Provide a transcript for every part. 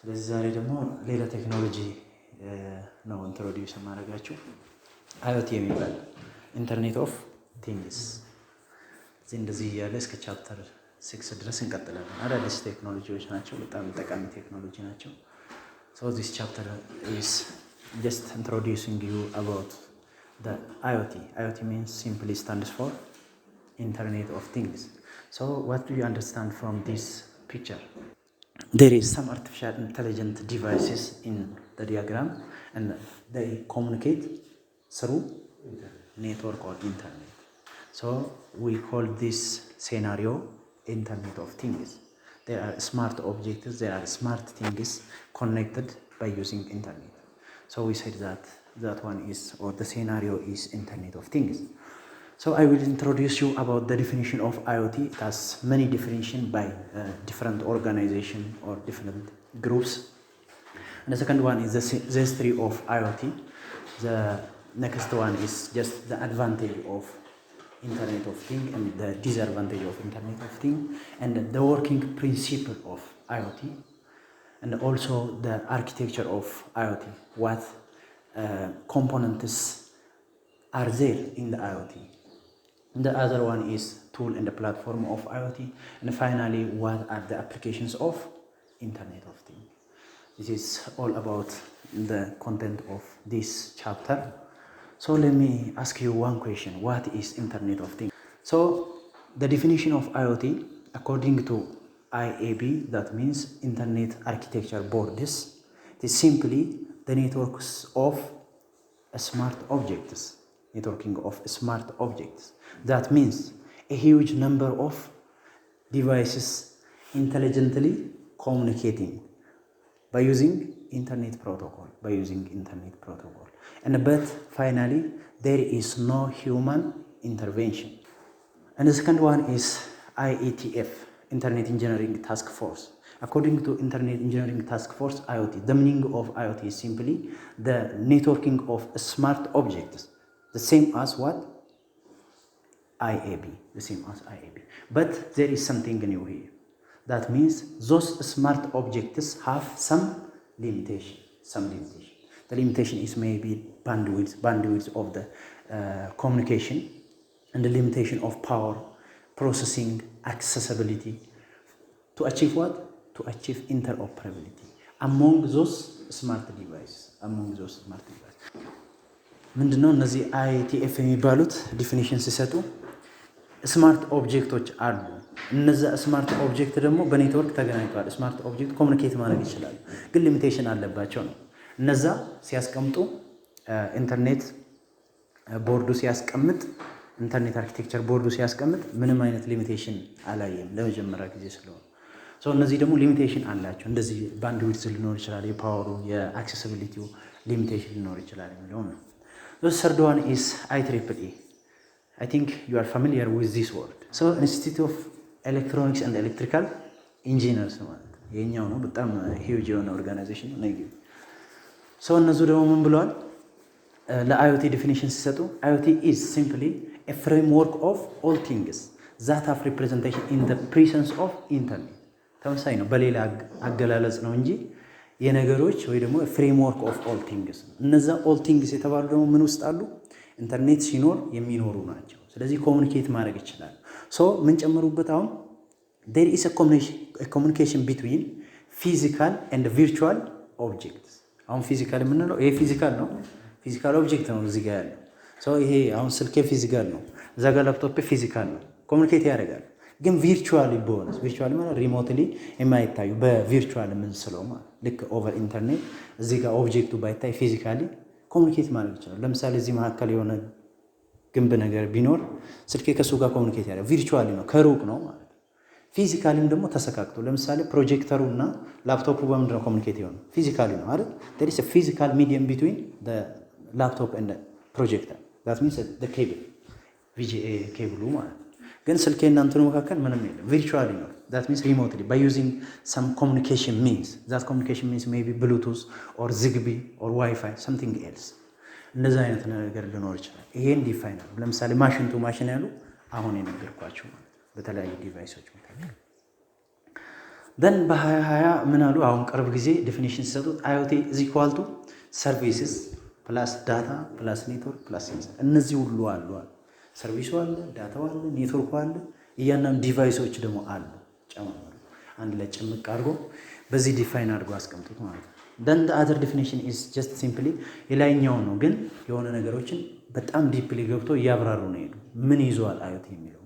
ስለዚህ ዛሬ ደግሞ ሌላ ቴክኖሎጂ ነው ኢንትሮዲዩስ ማድረጋችሁ IOT የሚባል ኢንተርኔት ኦፍ ቲንግስ እንደዚህ ያለ እስከ ቻፕተር 6 ድረስ እንቀጥላለን። አዳዲስ ቴክኖሎጂዎች ናቸው፣ በጣም ጠቃሚ ቴክኖሎጂ ናቸው። So this chapter is just introducing you about the IOT. IOT means simply stands for Internet of Things. So what do you understand from this picture? There is some artificial intelligent devices in the diagram and they communicate through network or internet. So we call this scenario Internet of Things. There are smart objects, there are smart things connected by using internet. So we said that one is, or the scenario is Internet of Things. So I will introduce you about the definition of IoT. It has many definitions by different organizations or different groups. And the second one is the history of IoT. The next one is just the advantage of Internet of Things and the disadvantage of Internet of Things and the working principle of IoT and also the architecture of IoT. What components are there in the IoT? The other one is tool and the platform of IoT. And finally, what are the applications of Internet of Things? This is all about the content of this chapter. So let me ask you one question. What is Internet of Things? So the definition of IoT, according to IEEE, that means Internet Architecture Boards, it is simply the networks of smart objects. Networking of smart objects. That means a huge number of devices intelligently communicating by using internet protocol. But finally, there is no human intervention. And the second one is IETF, Internet Engineering Task Force. According to Internet Engineering Task Force, IoT, the meaning of IoT is simply the networking of smart objects. The same as what? IAB, the same as IAB. But there is something new here. That means those smart objects have some limitation. The limitation is maybe bandwidth of the communication and the limitation of power, processing, accessibility. To achieve what? To achieve interoperability among those smart devices. ምንድነው እነዚህ IETF የሚባሉት ዲፊኒሽን ሲሰጡ ስማርት ኦብጀክቶች አሉ። እነዛ ስማርት ኦብጀክት ደግሞ በኔትወርክ ተገናኝተዋል። ስማርት ኦብጀክት ኮሙኒኬት ማድረግ ይችላሉ፣ ግን ሊሚቴሽን አለባቸው ነው። እነዛ ሲያስቀምጡ ኢንተርኔት ቦርዱ ሲያስቀምጥ ኢንተርኔት አርኪቴክቸር ቦርዱ ሲያስቀምጥ ምንም አይነት ሊሚቴሽን አላየም ለመጀመሪያ ጊዜ ስለሆነ። ሶ እነዚህ ደግሞ ሊሚቴሽን አላቸው። እንደዚህ ባንድዊድዝ ሊኖር ይችላል፣ የፓወሩ የአክሴሲቢሊቲው ሊሚቴሽን ሊኖር ይችላል የሚለው ነው። The third one is IEEE. I think you are familiar with this word. So Institute of Electronics and Electrical Engineers ማለት የኛው ነው። በጣም ሂውጅ የሆነ ኦርጋናይዜሽን ነው። ሶ እነሱ ደግሞ ምን ብለዋል ለአይኦቲ ዲፊኒሽን ሲሰጡ IoT is simply a framework of all things that have representation in the presence of internet. ተመሳሳይ ነው፣ በሌላ አገላለጽ ነው እንጂ የነገሮች ወይ ደግሞ ፍሬምወርክ ኦፍ ኦል ቲንግስ። እነዛ ኦል ቲንግስ የተባሉ ደግሞ ምን ውስጥ አሉ? ኢንተርኔት ሲኖር የሚኖሩ ናቸው። ስለዚህ ኮሙኒኬት ማድረግ ይችላል። ሶ ምን ጨምሩበት አሁን there is a communication between physical and virtual objects. አሁን ፊዚካል የምንለው ይሄ ፊዚካል ነው፣ ፊዚካል ኦብጀክት ነው እዚህ ጋር ያለው። ሶ ይሄ አሁን ስልኬ ፊዚካል ነው፣ እዛ ጋር ላፕቶፕ ፊዚካል ነው፣ ኮሙኒኬት ያደርጋል። ግን ቪርቹዋል ቦነስ ቪርቹዋል ማለት ሪሞትሊ የማይታዩ በቪርቹዋል የምንስለው ማለት ልክ ኦቨር ኢንተርኔት እዚህ ጋር ኦብጀክቱ ባይታይ ፊዚካሊ ኮሙኒኬት ማድረግ ይችላል። ለምሳሌ እዚህ መካከል የሆነ ግንብ ነገር ቢኖር ስልኬ ከሱ ጋር ኮሙኒኬት ያደርጋል። ቪርቹዋሊ ነው፣ ከሩቅ ነው ማለት ነው። ፊዚካሊም ደግሞ ተሰካክቶ ለምሳሌ ፕሮጀክተሩ እና ላፕቶፑ በምንድን ነው ኮሙኒኬት የሆነው? ፊዚካሊ ነው አይደል? there is a physical medium between the laptop and the projector. that means the cable VGA ኬብሉ ማለት ነው። ግን ስልኬ እና እንትኑ መካከል ምንም የለም፣ ቪርቹዋሊ ነው። that means remotely by using some communication means. that communication means maybe bluetooth or zigbee or wi-fi something else. እንደዛ አይነት ነገር ሊኖር ይችላል። ይሄን ዲፋይን ነው። ለምሳሌ ማሽን ቱ ማሽን ያሉ አሁን የነገርኳችሁ ማለት በተለያዩ ዲቫይሶች መካከል። then በ2020 ምን አሉ? አሁን ቅርብ ጊዜ ዲፊኒሽን ሲሰጡት IoT is equal to services ፕላስ ዳታ ፕላስ ኔትወርክ ፕላስ ሴንሰር። እነዚህ ሁሉ አሉ። ሰርቪሱ አለ፣ ዳታው አለ፣ ኔትወርኩ አለ፣ እያንዳንዱ ዲቫይሶች ደግሞ አሉ። ጨማምሩ አንድ ላይ ጭምቅ አድርጎ በዚህ ዲፋይን አድርጎ አስቀምጡት ማለት ነው። then the other definition is just simply የላይኛው ነው፣ ግን የሆነ ነገሮችን በጣም ዲፕሊ ገብቶ እያብራሩ ነው ሄዱ ምን ይዟል IoT የሚለው።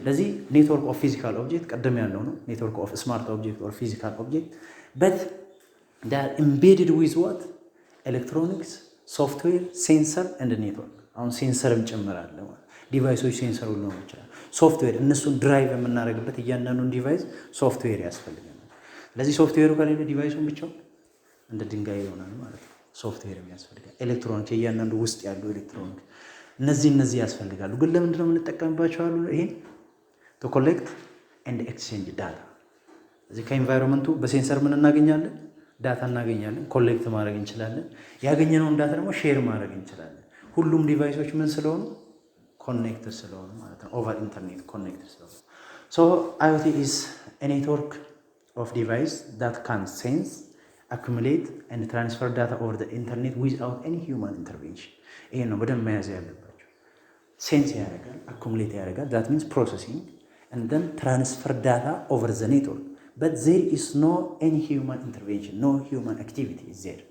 ለዚህ ኔትወርክ ኦፍ ፊዚካል ኦብጀክት ቀደም ያለው ነው። ኔትወርክ ኦፍ ስማርት ኦብጀክት ኦር ፊዚካል ኦብጀክት but they are embedded with what ኤሌክትሮኒክስ ሶፍትዌር ሴንሰር ኤንድ ኔትወርክ። አሁን ሴንሰርም ጭምራል ማለት ዲቫይሶች ሴንሰር ሁሉ ነው ይችላል። ሶፍትዌር እነሱን ድራይቭ የምናደርግበት እያንዳንዱን ዲቫይስ ሶፍትዌር ያስፈልገናል። ስለዚህ ሶፍትዌሩ ከሌለ ዲቫይሱን ብቻው እንደ ድንጋይ ይሆናል ማለት ነው። ሶፍትዌር ያስፈልጋል። ኤሌክትሮኒክስ እያንዳንዱ ውስጥ ያሉ ኤሌክትሮኒክስ እነዚህ ያስፈልጋሉ። ግን ለምንድን ነው የምንጠቀምባቸው አሉ? ይሄን to collect and exchange data። እዚህ ከኢንቫይሮንመንቱ በሴንሰር ምን እናገኛለን? ዳታ እናገኛለን። ኮሌክት ማድረግ እንችላለን። ያገኘነውን ዳታ ደግሞ ሼር ማድረግ እንችላለን። ሁሉም ዲቫይሶች ምን ስለሆኑ ኮኔክትድ ስለሆኑ ማለት ነው። ኦቨር ኢንተርኔት ኮኔክትድ ስለሆኑ so IoT is a network of device that can sense, accumulate and transfer data over the internet without any human intervention። ይሄ ነው በደንብ መያዝ ያለባቸው። ሴንስ ያደርጋል፣ አኩሙሌት ያደርጋል፣ that means processing and then transfer data over the network but there is no any human intervention, no human activity is there።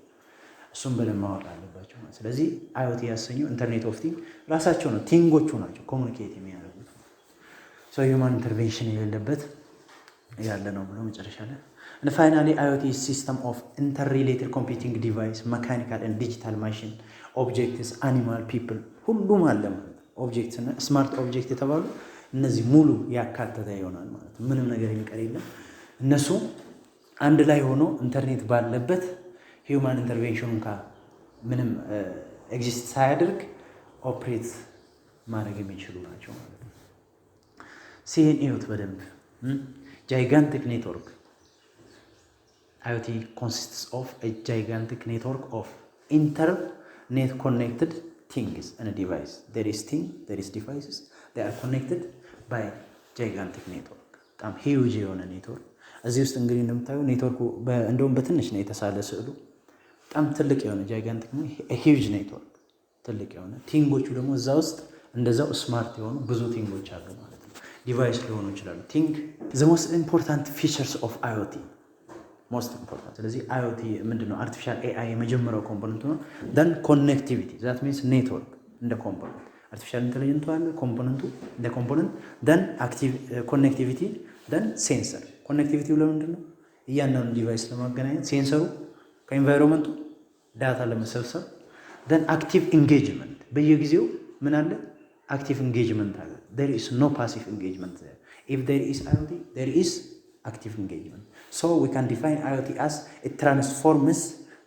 እሱም በደንብ ማወቅ አለባቸው። ስለዚህ IoT ያሰኘው ኢንተርኔት ኦፍ ቲንግ ራሳቸው ነው፣ ቲንጎቹ ናቸው ኮሙኒኬት የሚያደርጉት። ሶ ሂውማን ኢንተርቬንሽን የሌለበት ያለ ነው ብሎ መጨረሻ ላይ and finally IoT is system of interrelated computing device, mechanical and digital machine, objects, animal, people ሁሉም አለ ማለት ነው። ኦብጀክትስ እና ስማርት ኦብጀክት የተባሉ እነዚህ ሙሉ ያካተተ ይሆናል ማለት ነው። ምንም ነገር የሚቀር የለም። እነሱ አንድ ላይ ሆኖ ኢንተርኔት ባለበት ሂውማን ኢንተርቬንሽኑን ምንም ኤግዚስት ሳያደርግ ኦፕሬት ማድረግ የሚችሉ ናቸው ማለት ነው። ሲሄን ኢዩት በደንብ gigantic network. IoT consists of a gigantic network of internet connected things and a device. There is thing, there is devices. They are connected by gigantic network. በጣም ሂውጅ የሆነ ኔትወርክ እዚህ ውስጥ እንግዲህ እንደምታየው ኔትወርኩ እንደውም በትንሽ ነው የተሳለ ስዕሉ። በጣም ትልቅ የሆነ ጃይጋንቲክ ነው፣ ሂውጅ ኔትወርክ ትልቅ የሆነ ቲንጎቹ ደግሞ እዛ ውስጥ እንደዛው ስማርት የሆኑ ብዙ ቲንጎች አሉ ማለት ነው። ዲቫይስ ሊሆኑ ይችላሉ። ቲንግ the most important features of IoT most important። ስለዚህ IoT ምንድነው? አርቲፊሻል AI የመጀመሪያው ኮምፖነንት ነው። then connectivity that means network እንደ ኮምፖነንት አርቲፊሻል ኢንተለጀንቱ አለ ኮምፖነንቱ እንደ ኮምፖነንት then active connectivity then sensor። ኮኔክቲቪቲው ለምንድን ነው? እያንዳንዱ ዲቫይስ ለማገናኘት፣ ሴንሰሩ ከኢንቫይሮንመንቱ ዳታ ለመሰብሰብ then active engagement በየጊዜው ምን አለ? active engagement አለ። there is no passive engagement there. if there is IoT there is active engagement. so we can define IoT as it transforms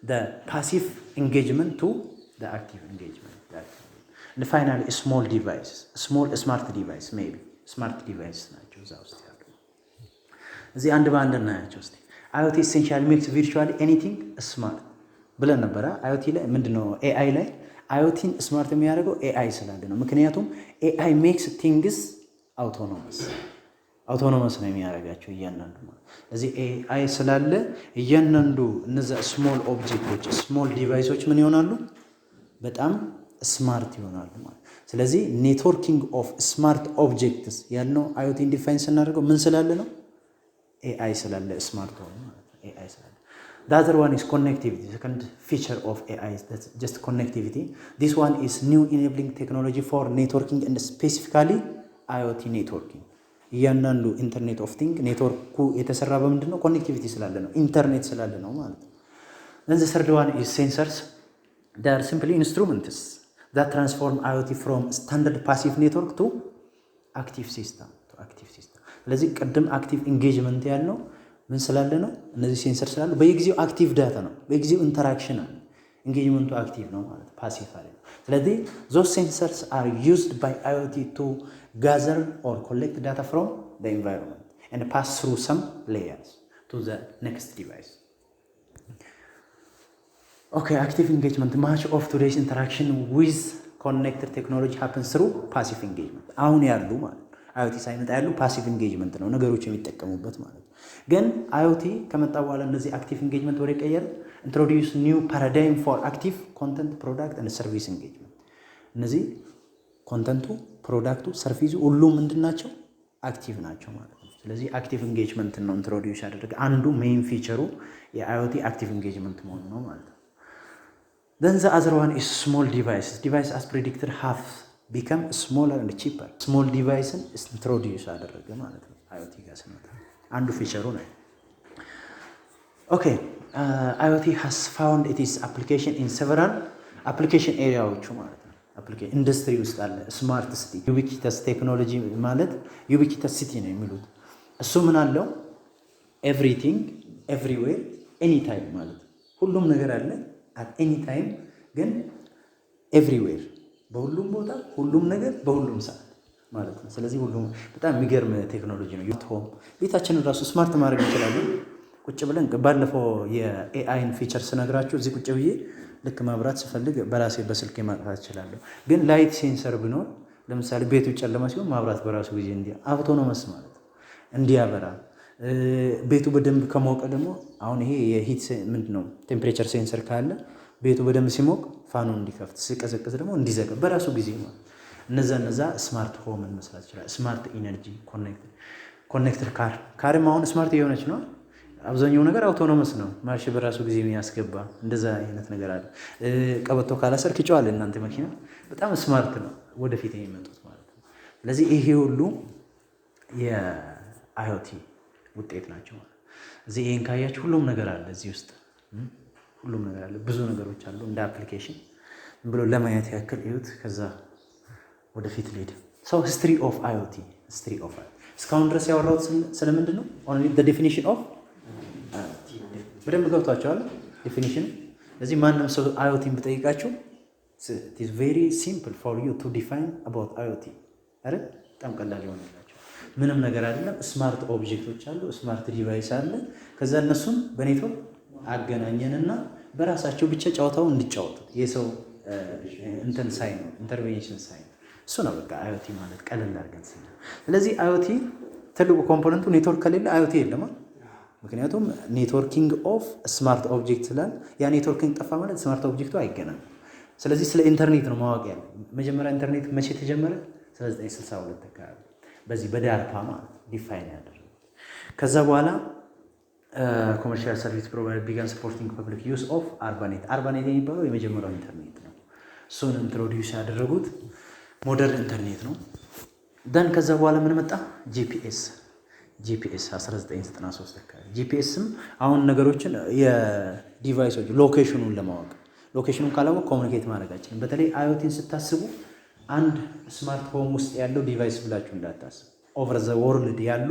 the passive engagement to the active engagement. and finally small device, small smart device, maybe smart device ናቸው እዛ ውስጥ ያሉ። እዚህ አንድ በአንድ እናያቸው እስቲ። IoT essentially makes virtually anything smart ብለን ነበረ። IoT ላይ ምንድነው? AI ላይ IoTን ስማርት የሚያደርገው AI ስላለ ነው። ምክንያቱም AI makes things autonomous ነው የሚያደርጋቸው እያንዳንዱ ማለት። ስለዚህ AI ስላለ እያንዳንዱ እነዛ ስሞል ኦብጀክቶች ስሞል ዲቫይሶች ምን ይሆናሉ? በጣም ስማርት ይሆናሉ ማለት። ስለዚህ ኔትወርኪንግ ኦፍ ስማርት ኦብጀክትስ ያልነው IoTን ዲፋይን ስናደርገው ምን ስላለ ነው? AI ስላለ ስማርት ሆነ ማለት ነው። AI ስላለ the other one is connectivity. The second feature of AI is that's just connectivity. This one is new enabling technology for networking and specifically IoT networking. እያንዳንዱ ኢንተርኔት ኦፍ ቲንግ ኔትወርኩ የተሰራ በምንድን ነው? ኮኔክቲቪቲ ስላለ ነው፣ ኢንተርኔት ስላለ ነው ማለት ነው። then the third one is sensors. They are simply instruments that transform IoT from standard passive network to active system. ስለዚህ ቅድም አክቲቭ ኢንጌጅመንት ያልነው ምን ስላለ ነው? እነዚህ ሴንሰር ስላሉ በየጊዜው አክቲቭ ዳታ ነው፣ በየጊዜው ኢንተራክሽን አለ። ኢንጌጅመንቱ አክቲቭ ነው ማለት ፓሲቭ አይደለም። ስለዚህ those sensors are used by IoT to gather or collect data from the environment and pass through some layers to the next device. Okay, active engagement. Much of today's interaction with connected technology happens through passive engagement. አሁን ያሉ ማለት IoT ሳይመጣ ያሉ ፓሲቭ ኢንጌጅመንት ነው ነገሮች የሚጠቀሙበት ማለት ነው። ግን IoT ከመጣ በኋላ እነዚህ አክቲቭ ኢንጌጅመንት ወደ ቀየረ introduce new paradigm for active content product and service engagement እነዚህ ኮንተንቱ ፕሮዳክቱ ሰርቪሱ ሁሉም ምንድናቸው አክቲቭ ናቸው ማለት ነው ስለዚህ አክቲቭ ኢንጌጅመንት ነው ኢንትሮዲዩስ ያደረገ አንዱ ሜን ፊቸሩ የIoT አክቲቭ ኢንጌጅመንት መሆኑ ነው ማለት ነው then the other one is small device as predicted have become smaller and cheaper small device ኢንትሮዲዩስ ያደረገ ማለት ነው IoT ጋር ስንመጣ አንዱ ፊቸሩ ነው okay IoT has found its application in several application areas ማለት ነው application industry ውስጥ አለ smart city ubiquitous technology ማለት ubiquitous city ነው የሚሉት እሱ ምን አለው everything everywhere anytime ማለት ሁሉም ነገር አለ at any time ግን everywhere በሁሉም ቦታ ሁሉም ነገር በሁሉም ሰዓት ማለት ነው ስለዚህ ሁሉም በጣም የሚገርም ቴክኖሎጂ ነው ዩትሆም ቤታችንን ራሱ ስማርት ማድረግ እንችላለን ቁጭ ብለን ባለፈው የኤአይን ፊቸር ስነግራችሁ እዚህ ቁጭ ብዬ ልክ ማብራት ስፈልግ በራሴ በስልክ ማጥፋት እችላለሁ ግን ላይት ሴንሰር ቢኖር ለምሳሌ ቤቱ ጨለማ ሲሆን ማብራት በራሱ ጊዜ አውቶኖመስ ማለት እንዲያበራ ቤቱ በደንብ ከሞቀ ደግሞ አሁን ይሄ የሂት ምንድነው ቴምፕሬቸር ሴንሰር ካለ ቤቱ በደንብ ሲሞቅ ፋኑ እንዲከፍት ሲቀዘቅዝ ደግሞ እንዲዘጋ በራሱ ጊዜ ማለት እነዛ ስማርት ሆም መስራት ይችላል ስማርት ኢነርጂ ኮኔክትድ ካርም አሁን ስማርት የሆነች ነው አብዛኛው ነገር አውቶኖመስ ነው ማርሽ በራሱ ጊዜ የሚያስገባ እንደዛ አይነት ነገር አለ ቀበቶ ካላሰርክ ይጫዋል እናንተ መኪና በጣም ስማርት ነው ወደፊት የሚመጡት ማለት ነው ስለዚህ ይሄ ሁሉ የIoT ውጤት ናቸው ማለት እዚህ ይሄን ካያችሁ ሁሉም ነገር አለ እዚህ ውስጥ ሁሉም ነገር አለ ብዙ ነገሮች አሉ እንደ አፕሊኬሽን ብሎ ለማየት ያክል እዩት ከዛ ወደፊት ልሄድ history of IoT እስካሁን ድረስ ያወራሁት ስለምንድን ነው only the definition of በደንብ ገብቷችኋል ዴፊኒሽን ስለዚህ ማንም ሰው IoT ብጠይቃችሁ it is very simple for you to define about IoT አይደል በጣም ቀላል ይሆንላችሁ ምንም ነገር አይደለም ስማርት ኦብጀክቶች አሉ ስማርት ዲቫይስ አለ ከዛ እነሱን በኔትወርክ አገናኘንና በራሳቸው ብቻ ጫውታው እንዲጫወቱ የሰው እንትን ሳይን ኢንተርቬንሽን ሳይን እሱ ነው በቃ IoT ማለት ቀለል አድርገን ስለዚህ IoT ትልቁ ኮምፖነንቱ ኔትወርክ ከሌለ IoT የለም ምክንያቱም ኔትወርኪንግ ኦፍ ስማርት ኦብጀክት ስላል ያ ኔትወርኪንግ ጠፋ ማለት ስማርት ኦብጀክቱ አይገናኝም ስለዚህ ስለ ኢንተርኔት ነው ማወቅ ያለው መጀመሪያ ኢንተርኔት መቼ ተጀመረ 1962 አካባቢ በዚህ በዳርፓ ማለት ዲፋይን ያደረገው ከዛ በኋላ ኮመርሻል ሰርቪስ ፕሮቫይደር ቢጋን ሰፖርቲንግ ፐብሊክ ዩዝ ኦፍ ARPANET የሚባለው የመጀመሪያው ኢንተርኔት ነው እሱን ኢንትሮዲዩስ ያደረጉት ሞደርን ኢንተርኔት ነው ደን ከዛ በኋላ ምን መጣ ጂፒኤስ 1993 አካባቢ ጂፒኤስም አሁን ነገሮችን የዲቫይሶች ሎኬሽኑን ለማወቅ ሎኬሽኑን ካላወቅ ኮሙኒኬት ማድረጋችን በተለይ IoTን ስታስቡ አንድ ስማርት ሆም ውስጥ ያለው ዲቫይስ ብላችሁ እንዳታስቡ ኦቨር ዘ ወርልድ ያሉ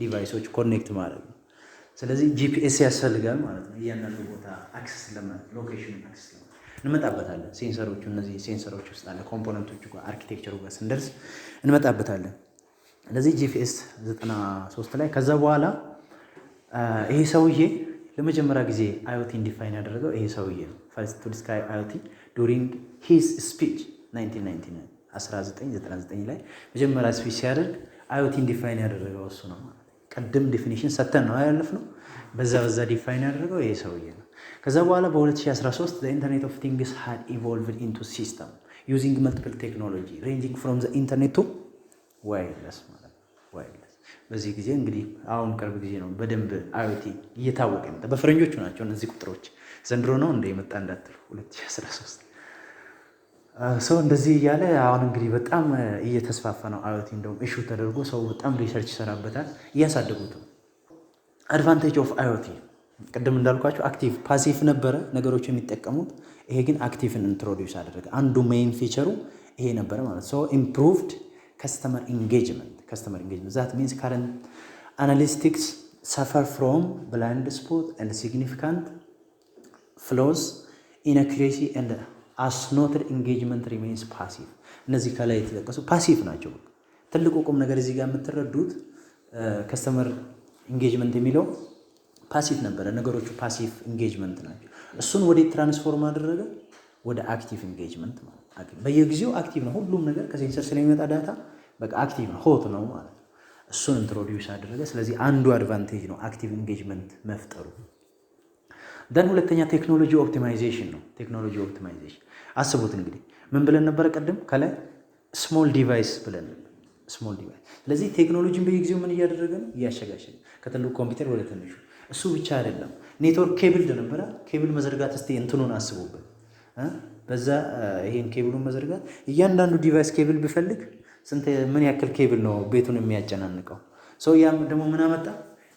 ዲቫይሶች ኮኔክት ማድረግ ነው ስለዚህ ጂፒኤስ ያስፈልጋል ማለት ነው እያንዳንዱ ቦታ አክሰስ ለማድረግ ሎኬሽኑን አክሰስ ለማድረግ እንመጣበታለን ሴንሰሮቹ እነዚህ ሴንሰሮች ውስጥ አለ ኮምፖነንቶቹ ጋር አርኪቴክቸሩ ጋር ስንደርስ እንመጣበታለን ስለዚህ ጂፒኤስ 93 ላይ ከዛ በኋላ ይሄ ሰውዬ ለመጀመሪያ ጊዜ IoT ዲፋይን ያደረገው ይሄ ሰውዬ ነው first to describe IoT during his speech 1999 ላይ መጀመሪያ ስፒች ሲያደርግ IoT ዲፋይን ያደረገው እሱ ነው ማለት ቀድም ዲፊኒሽን ሰተን ነው ያለፍነው በዛ ዲፋይን ያደረገው ይሄ ሰውዬ ነው ከዛ በኋላ በ2013 the internet of things had evolved into system using multiple technology ranging from the internet to ዋይርለስ ማለት ዋይርለስ በዚህ ጊዜ እንግዲህ አሁን ቅርብ ጊዜ ነው በደንብ IoT እየታወቀ ነው በፈረንጆቹ ናቸው እነዚህ ቁጥሮች ዘንድሮ ነው እንደመጣ እንዳትሉ 2013 ሰው እንደዚህ ያለ አሁን እንግዲህ በጣም እየተስፋፋ ነው IoT እንደውም ኢሹ ተደርጎ ሰው በጣም ሪሰርች ይሰራበታል እያሳደጉት አድቫንቴጅ ኦፍ IoT ቅድም እንዳልኳችሁ አክቲቭ ፓሲቭ ነበረ ነገሮች የሚጠቀሙት ይሄ ግን አክቲቭን ኢንትሮዲዩስ አደረገ አንዱ ሜን ፊቸሩ ይሄ ነበረ ማለት so improved customer engagement that means current analytics suffer from blind spot and significant flaws inaccuracy and as noted engagement remains passive እነዚህ ከላይ የተጠቀሱ ፓሲቭ ናቸው ትልቁ ቁም ነገር እዚህ ጋር የምትረዱት ከስተመር ኢንጌጅመንት የሚለው ፓሲቭ ነበር ነገሮቹ ፓሲቭ ኢንጌጅመንት ናቸው እሱን ወደ ትራንስፎርም አደረገ ወደ አክቲቭ ኢንጌጅመንት ማለት በየጊዜው አክቲቭ ነው ሁሉም ነገር ከሴንሰር ስለሚመጣ ዳታ በቃ አክቲቭ ነው ሆት ነው ማለት እሱን ኢንትሮዲዩስ አደረገ። ስለዚህ አንዱ አድቫንቴጅ ነው አክቲቭ ኢንጌጅመንት መፍጠሩ። ደን ሁለተኛ ቴክኖሎጂ ኦፕቲማይዜሽን ነው። ቴክኖሎጂ ኦፕቲማይዜሽን አስቡት እንግዲህ ምን ብለን ነበረ ቅድም ከላይ ስሞል ዲቫይስ ብለን ነበር። ስሞል ዲቫይስ። ስለዚህ ቴክኖሎጂን በየጊዜው ምን እያደረገ ነው? እያሸጋሸገ ከትልቁ ኮምፒውተር ወደ ትንሹ። እሱ ብቻ አይደለም፣ ኔትወርክ ኬብል ነበረ። ኬብል መዘርጋት እስቲ እንትኑን አስቡበት። በዛ ይሄን ኬብሉን መዘርጋት እያንዳንዱ ዲቫይስ ኬብል ቢፈልግ ምን ያክል ኬብል ነው ቤቱን የሚያጨናንቀው? ያም ደግሞ ምን አመጣ?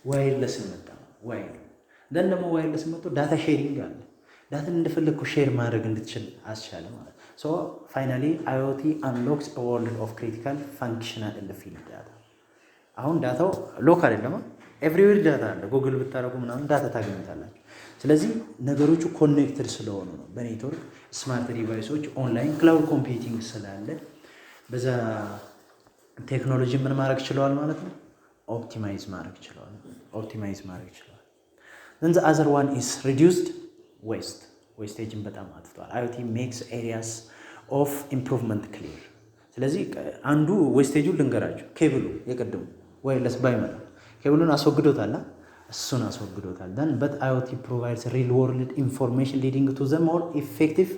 ዋይርለስ መጣ። ደን ደግሞ ዋይርለስ መጥቶ ዳታ ሼሪንግ አለ። ዳታን እንደፈለግኩ ሼር ማድረግ እንድትችል አስቻለ ማለት ነው። ፋይናሊ IoT unlocks a world of critical functional and field data። አሁን ዳታው ሎክ አይደለም፣ ኤቭሪዌር ዳታ አለ። ጉግል ብታረጉ ምናምን ዳታ ታገኙታላችሁ። ስለዚህ ነገሮቹ ኮኔክትድ ስለሆኑ ነው በኔትወርክ ስማርት ዲቫይሶች ኦንላይን ክላውድ ኮምፒውቲንግ ስላለ በዛ ቴክኖሎጂ ምን ማድረግ ችለዋል ማለት ነው? ኦፕቲማይዝ ማድረግ ችለዋል። then the other one is reduced waste። ዌስቴጅን በጣም አጥፍቷል። IoT makes areas of improvement clear። ስለዚህ አንዱ ዌስቴጁን ልንገራችሁ። ኬብሉ የቀደሙ ዋይርለስ ባይመጣ ኬብሉን አስወግዶታል። እሱን አስወግዶታል። then but IoT provides real world information leading to the more effective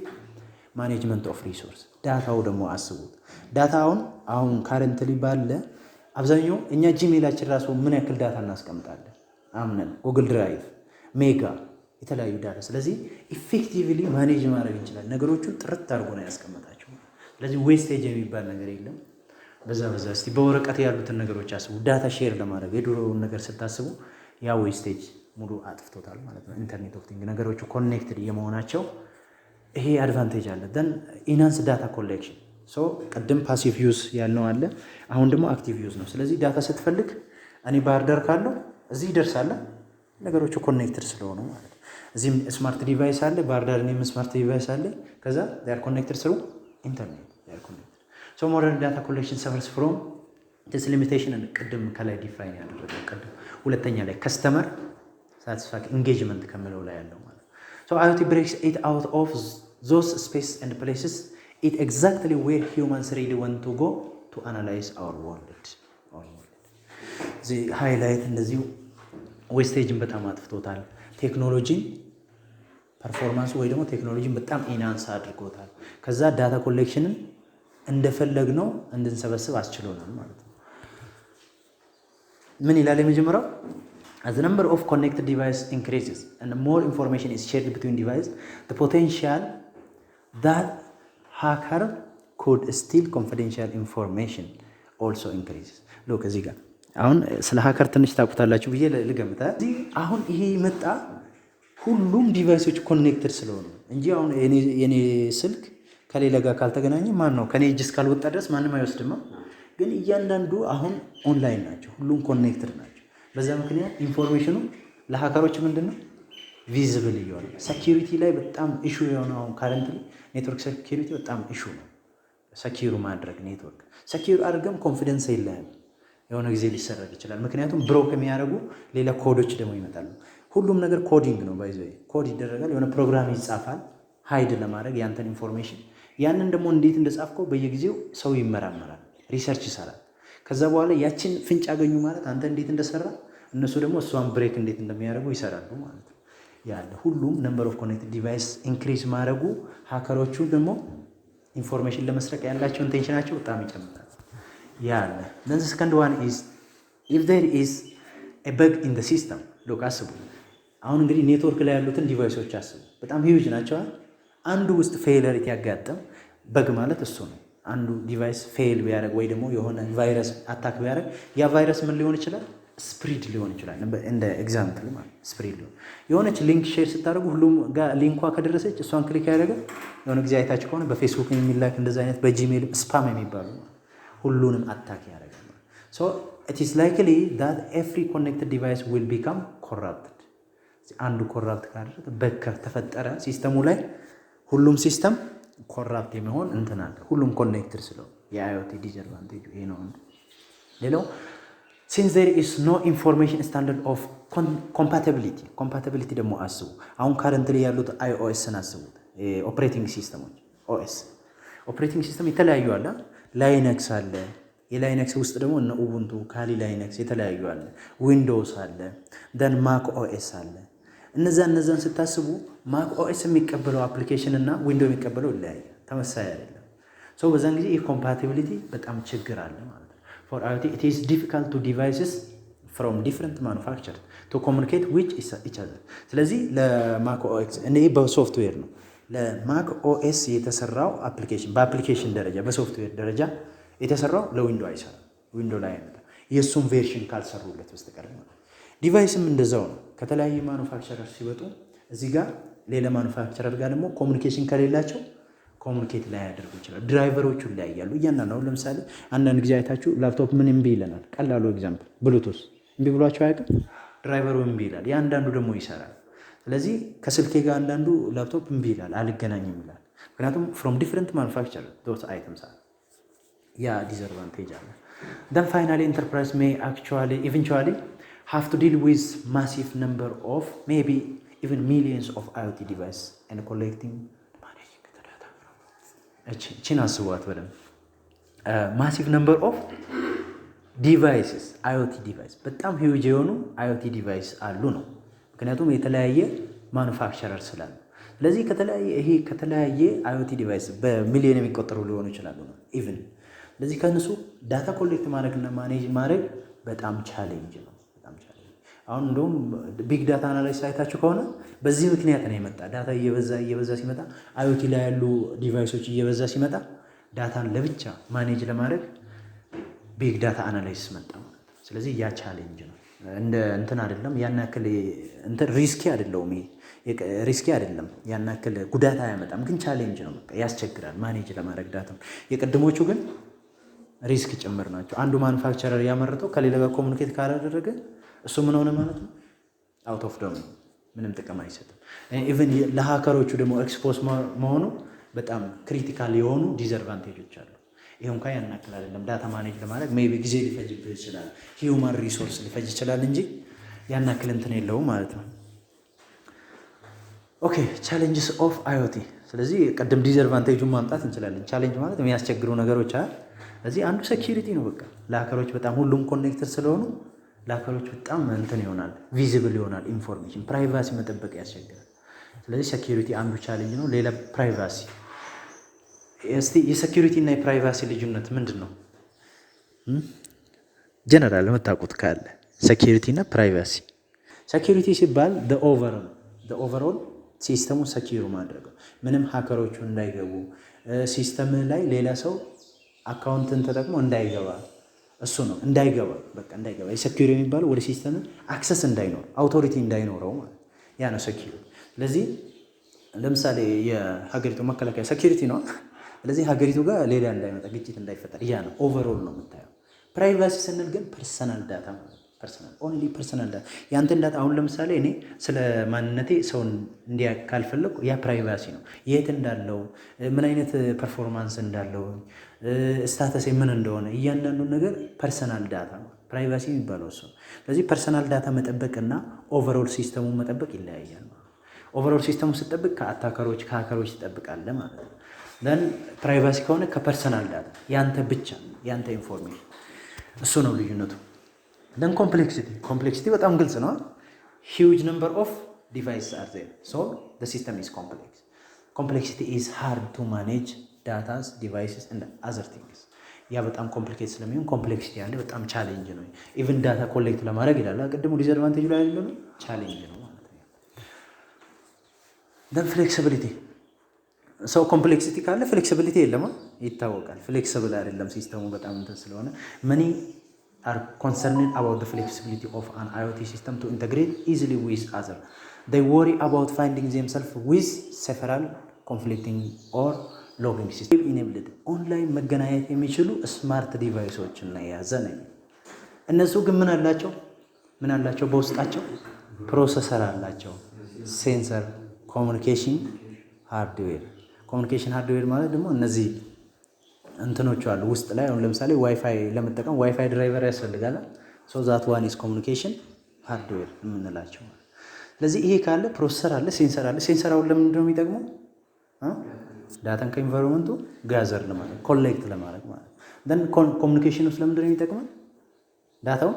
management of resource። ዳታው ደግሞ አስቡት። ዳታውን አሁን ካረንትሊ ባለ አብዛኛው እኛ ጂሜላችን ራሱ ምን ያክል ዳታ እናስቀምጣለን አምነን ጉግል ድራይቭ ሜጋ የተለያዩ ዳታ። ስለዚህ ኢፌክቲቭሊ ማኔጅ ማድረግ እንችላለን። ነገሮቹን ጥርት አድርጎ ነው ያስቀመጣቸው። ስለዚህ ዌስቴጅ የሚባል ነገር የለም። በዛ እስቲ በወረቀት ያሉትን ነገሮች አስቡ። ዳታ ሼር ለማድረግ የድሮውን ነገር ስታስቡ ያ ዌስቴጅ ሙሉ አጥፍቶታል ማለት ነው። ኢንተርኔት ኦፍ ቲንግ ነገሮቹ ኮኔክትድ የመሆናቸው ይሄ አድቫንቴጅ አለ። ደን ኢናንስ ዳታ ኮሌክሽን ቅድም ፓሲቭ ዩዝ ያልነው አለ፣ አሁን ደግሞ አክቲቭ ዩዝ ነው። ስለዚህ ዳታ ስትፈልግ እኔ ባህር ዳር ካለው እዚህ ይደርሳል። ነገሮቹ ኮኔክትድ ስለሆኑ ማለት ነው። እዚህም ስማርት ዲቫይስ አለ፣ ባህር ዳር እኔም ስማርት ዲቫይስ አለ። ከዛ ዳር ኮኔክትድ ስሩ ኢንተርኔት ዳር ኮኔክትድ። ሞደርን ዳታ ኮሌክሽን ሰፈርስ ፍሮም ዲስ ሊሚቴሽን ቅድም ከላይ ዲፋይን ያደረገው ቅድም ሁለተኛ ላይ ከስተመር ሳቲስፋክሽን ኢንጌጅመንት ከምለው ላይ ያለው ማለት ነው። IoT breaks it out of those spaces and places it exactly where humans really want to go to analyze our world። ሃይላይት እንደዚሁ ዌስቴጅን በጣም አጥፍቶታል። ቴክኖሎጂን ፐርፎርማንስ ወይ ደግሞ ቴክኖሎጂን በጣም ኢናንስ አድርጎታል። ከዛ ዳታ ኮሌክሽንን እንደፈለግነው እንድንሰበስብ አስችሎናል ማለት ነው። ምን ይላል የመጀመሪያው? As the number of connected devices increases and more information is shared between devices, the potential that hacker could steal confidential information also increases። ሎክ እዚህ ጋር አሁን ስለ ሃከር ትንሽ ታውቁታላችሁ ብዬ ልገምታ። እዚህ አሁን ይሄ መጣ ሁሉም ዲቫይሶች ኮኔክትድ ስለሆኑ እንጂ አሁን የኔ ስልክ ከሌላ ጋር ካልተገናኘ ማን ነው ከኔ እጅ እስካልወጣ ድረስ ማንም አይወስድም። ግን እያንዳንዱ አሁን ኦንላይን ናቸው፣ ሁሉም ኮኔክትድ ናቸው። በዛ ምክንያት ኢንፎርሜሽኑ ለሃከሮች ምንድነው ቪዚብል ይሆናል። ሴኩሪቲ ላይ በጣም ኢሹ የሆነው አሁን ካረንትሊ ኔትወርክ ሴኩሪቲ በጣም ኢሹ ነው። ሴኩር ማድረግ ኔትወርክ ሴኩር አድርገም ኮንፊደንስ የለም፣ የሆነ ጊዜ ሊሰረቅ ይችላል። ምክንያቱም ብሮክ የሚያደርጉ ሌላ ኮዶች ደግሞ ይመጣሉ። ሁሉም ነገር ኮዲንግ ነው። ባይዘ ኮድ ይደረጋል፣ የሆነ ፕሮግራም ይጻፋል ሃይድ ለማድረግ ያንተን ኢንፎርሜሽን። ያንን ደግሞ እንዴት እንደጻፍከው በየጊዜው ሰው ይመራመራል፣ ሪሰርች ይሰራል። ከዛ በኋላ ያችን ፍንጭ ያገኙ ማለት አንተ እንዴት እንደሰራ እነሱ ደግሞ እሷን ብሬክ እንዴት እንደሚያደርጉ ይሰራሉ ማለት ነው። ያለ ሁሉም ነምበር ኦፍ ኮኔክትድ ዲቫይስ ኢንክሪዝ ማድረጉ ሃከሮቹ ደግሞ ኢንፎርሜሽን ለመስረቅ ያላቸው ኢንቴንሽናቸው በጣም ይጨምራል። ያለ then the second one is if there is a bug in the system። ሎክ አስቡ። አሁን እንግዲህ ኔትወርክ ላይ ያሉትን ዲቫይሶች አስቡ፣ በጣም ሂውጅ ናቸው። አንዱ ውስጥ ፌለሪቲ ያጋጠም በግ ማለት እሱ ነው። አንዱ ዲቫይስ ፌል ቢያደርግ ወይ ደግሞ የሆነ ቫይረስ አታክ ቢያደርግ ያ ቫይረስ ምን ሊሆን ይችላል? ስፕሪድ ሊሆን ይችላል። እንደ ኤግዛምፕል ማለት ስፕሪድ ሊሆን የሆነች ሊንክ ሼር ስታደርጉ ሁሉም ጋር ሊንኳ ከደረሰች እሷን ክሊክ ያደረገ የሆነ ጊዜ አይታችሁ ከሆነ በፌስቡክ የሚላክ እንደዛ አይነት በጂሜል ስፓም የሚባሉ ሁሉንም አታክ ያደርጋል። so it is likely that every connected device will become corrupted። አንዱ ኮራፕት ካደረገ በከር ተፈጠረ ሲስተሙ ላይ ሁሉም ሲስተም ኮራፕት የሚሆን እንትን አለ። ሁሉም ኮኔክትድ ስለሆነ የአይኦቲ ዲስአድቫንቴጅ ይሄ ነው። ሌላው since there is no information standard of compatibility ደግሞ አስቡ። አሁን ካረንትሊ ያሉት iOS-ን አስቡት። ኦፕሬቲንግ ሲስተሞች ኦኤስ ኦፕሬቲንግ ሲስተም የተለያዩ አለ። ላይነክስ አለ፣ የላይነክስ ውስጥ ደግሞ እነ ኡቡንቱ፣ ካሊ ላይነክስ የተለያዩ አለ፣ ዊንዶውስ አለ፣ ደን ማክ ኦኤስ አለ። እነዛን ስታስቡ ማክ ኦኤስ የሚቀበለው አፕሊኬሽን እና ዊንዶው የሚቀበለው ይለያያል፣ ተመሳሳይ አይደለም። ሶ በዛን ጊዜ የኮምፓቲቢሊቲ በጣም ችግር አለ ማለት ነው። ፎር IoT it is difficult to devices from different manufacturers to communicate with each other። ስለዚህ ለማክ ኦኤስ እኔ በሶፍትዌር ነው ለማክ ኦኤስ የተሰራው አፕሊኬሽን በአፕሊኬሽን ደረጃ በሶፍትዌር ደረጃ የተሰራው ለዊንዶ አይሰራም፣ ዊንዶ ላይ አይመጣም የእሱን ቬርሽን ካልሰሩለት በስተቀር ማለት። ዲቫይስም እንደዛው ነው። ከተለያዩ ማኑፋክቸረር ሲወጡ እዚህ ጋር ሌላ ማኑፋክቸረር ጋር ደግሞ ኮሙኒኬሽን ከሌላቸው ኮሙኒኬት ላይ ያደርጉ ይችላል። ድራይቨሮቹ ላይ ያያሉ እያንዳንዱ ነው። ለምሳሌ አንዳንድ ጊዜ አይታችሁ ላፕቶፕ ምን እምቢ ይለናል። ቀላሉ ኤግዛምፕል ብሉቱዝ እምቢ ብሏቸው አያውቅም። ድራይቨሩ እምቢ ይላል፣ የአንዳንዱ ደግሞ ይሰራል። ስለዚህ ከስልኬ ጋር አንዳንዱ ላፕቶፕ እምቢ ይላል፣ አልገናኝም ይላል። ምክንያቱም ፍሮም ዲፍረንት ማኑፋክቸረር ዶስ አይተምስ አለ። ያ ዲስአድቫንቴጅ አለ። then finally enterprise may actually eventually have to deal with massive number of maybe even millions of IoT devices and collecting managing the data from እቺን አስቧት በደንብ ማሲቭ ነምበር ኦፍ ዲቫይስስ IoT ዲቫይስ በጣም ሂውጅ የሆኑ IoT ዲቫይስ አሉ ነው። ምክንያቱም የተለያየ ማኑፋክቸረር ስላለ ስለዚህ ከተለያየ IoT ዲቫይስ በሚሊዮን የሚቆጠሩ ሊሆኑ ይችላሉ ነው ኢቭን። ስለዚህ ከነሱ ዳታ ኮሌክት ማድረግና ማኔጅ ማድረግ በጣም ቻሌንጅ ነው። አሁን እንደውም ቢግ ዳታ አናላይሲስ አይታችሁ ከሆነ በዚህ ምክንያት ነው የመጣ። ዳታ እየበዛ ሲመጣ IoT ላይ ያሉ ዲቫይሶች እየበዛ ሲመጣ ዳታን ለብቻ ማኔጅ ለማድረግ ቢግ ዳታ አናላይሲስ መጣ ማለት ነው። ስለዚህ ያ ቻሌንጅ ነው። እንደ እንትን አይደለም ያን ያክል እንትን ሪስኪ አይደለም። ይሄ ሪስኪ አይደለም፣ ያን ያክል ጉዳት አያመጣም፣ ግን ቻሌንጅ ነው። በቃ ያስቸግራል ማኔጅ ለማድረግ ዳታ። የቀድሞቹ ግን ሪስክ ጭምር ናቸው። አንዱ ማኑፋክቸረር ያመረተው ከሌላ ጋር ኮሙኒኬት ካላደረገ እሱ ምን ሆነ ማለት ነው? አውት ኦፍ ዶሜን ምንም ጥቅም አይሰጥም። ኢቭን ለሃከሮቹ ደግሞ ኤክስፖዝ መሆኑ በጣም ክሪቲካል የሆኑ ዲስአድቫንቴጆች አሉ። ይሄው እንኳን ያን ያክል አይደለም። ዳታ ማኔጅ ለማድረግ ሜቢ ጊዜ ሊፈጅብህ ይችላል፣ ሂውማን ሪሶርስ ሊፈጅ ይችላል እንጂ ያን ያክል እንትን የለውም ማለት ነው። ኦኬ ቻሌንጅስ ኦፍ IoT። ስለዚህ ቀደም ዲስአድቫንቴጁን ማምጣት እንችላለን። ቻሌንጅ ማለት የሚያስቸግሩ ነገሮች አይደል? ስለዚህ አንዱ ሴኪዩሪቲ ነው። በቃ ለሃከሮች በጣም ሁሉም ኮኔክትድ ስለሆኑ ለሃከሮች በጣም እንትን ይሆናል፣ ቪዚብል ይሆናል ኢንፎርሜሽን። ፕራይቫሲ መጠበቅ ያስቸግራል። ስለዚህ ሴኪዩሪቲ አንዱ ቻሌንጅ ነው። ሌላ ፕራይቫሲ። እስቲ የሴኪዩሪቲ እና የፕራይቫሲ ልዩነት ምንድን ነው? ጀነራል የምታውቁት ካለ ሴኪዩሪቲ እና ፕራይቫሲ። ሴኪዩሪቲ ሲባል ኦቨርኦል ሲስተሙን ሴኪዩር ማድረግ፣ ምንም ሃከሮቹ እንዳይገቡ፣ ሲስተም ላይ ሌላ ሰው አካውንትን ተጠቅሞ እንዳይገባ፣ እሱ ነው እንዳይገባ፣ በቃ እንዳይገባ። የሴኪዩር የሚባለው ወደ ሲስተም አክሰስ እንዳይኖር፣ አውቶሪቲ እንዳይኖረው ማለት ያ ነው ሴኪዩር። ስለዚህ ለምሳሌ የሀገሪቱ መከላከያ ሴኪዩሪቲ ነው። ስለዚህ ሀገሪቱ ጋር ሌላ እንዳይመጣ፣ ግጭት እንዳይፈጠር፣ ያ ነው ኦቨርኦል ነው የምታየው። ፕራይቫሲ ስንል ግን ፐርሰናል ዳታ ማለት ፐርሰናል ኦንሊ ፐርሰናል ዳታ ያንተን ዳታ። አሁን ለምሳሌ እኔ ስለ ማንነቴ ሰውን እንዲያውቅ ካልፈለኩ ያ ፕራይቫሲ ነው። የት እንዳለው፣ ምን አይነት ፐርፎርማንስ እንዳለው፣ ስታተስ ምን እንደሆነ እያንዳንዱን ነገር ፐርሰናል ዳታ ነው ፕራይቫሲ የሚባለው እሱ። ስለዚህ ፐርሰናል ዳታ መጠበቅና ኦቨርኦል ሲስተሙን መጠበቅ ይለያያል። ኦቨርኦል ሲስተሙን ስትጠብቅ ከሀከሮች ትጠብቃለህ ማለት ነው። ደን ፕራይቫሲ ከሆነ ከፐርሰናል ዳታ ያንተ ብቻ ያንተ ኢንፎርሜሽን፣ እሱ ነው ልዩነቱ። ደን ኮምፕሌክሲቲ በጣም ግልጽ ነው። ሂውጅ ነምበር ኦፍ ዲቫይስስ አር ዜር ሶ ዘ ሲስተም ኢዝ ኮምፕሌክስ። ኮምፕሌክሲቲ ኢዝ ሃርድ ቱ ማኔጅ ዳታስ ዲቫይስስ ኤንድ አዘር ቲንግስ። ያ በጣም ኮምፕሊኬት ስለሚሆን ኮምፕሌክሲቲ ያለ በጣም ቻሌንጅ ነው። ኢቭን ዳታ ኮሌክት ለማድረግ ይላል ቅድሙ ዲስአድቫንቴጅ ላይ ያለው ነው ቻሌንጅ ነው ማለት ነው። ደን ፍሌክሲቢሊቲ ሰው ኮምፕሌክሲቲ ካለ ፍሌክሲቢሊቲ የለም ይታወቃል። ፍሌክሲብል አይደለም ሲስተሙ በጣም እንትን ስለሆነ many are concerned about the flexibility of an IoT system to integrate easily with other. They worry about finding themselves with several conflicting or logging system enabled ኦንላይን መገናኘት የሚችሉ ስማርት ዲቫይሶችን ነው የያዘ ነው። እነሱ ግን ምን አላቸው? በውስጣቸው ፕሮሰሰር አላቸው፣ ሴንሰር፣ ኮሙኒኬሽን ሃርድዌር። ኮሙኒኬሽን ሃርድዌር ማለት ደግሞ እነዚህ እንትኖቹ አሉ ውስጥ ላይ። አሁን ለምሳሌ ዋይፋይ ለመጠቀም ዋይፋይ ድራይቨር ያስፈልጋል። ሶ ዛት ዋን ኢዝ ኮሙኒኬሽን ሃርድዌር የምንላቸው። ስለዚህ ይሄ ካለ ፕሮሰሰር አለ፣ ሴንሰር አለ። ሴንሰራውን ለምንድን ነው የሚጠቅመው? ዳታን ከኢንቫይሮንመንቱ ጋዘር ለማድረግ ኮሌክት ለማድረግ ማለት። then ኮሚኒኬሽን ውስጥ ለምንድን ነው የሚጠቅመው? ዳታው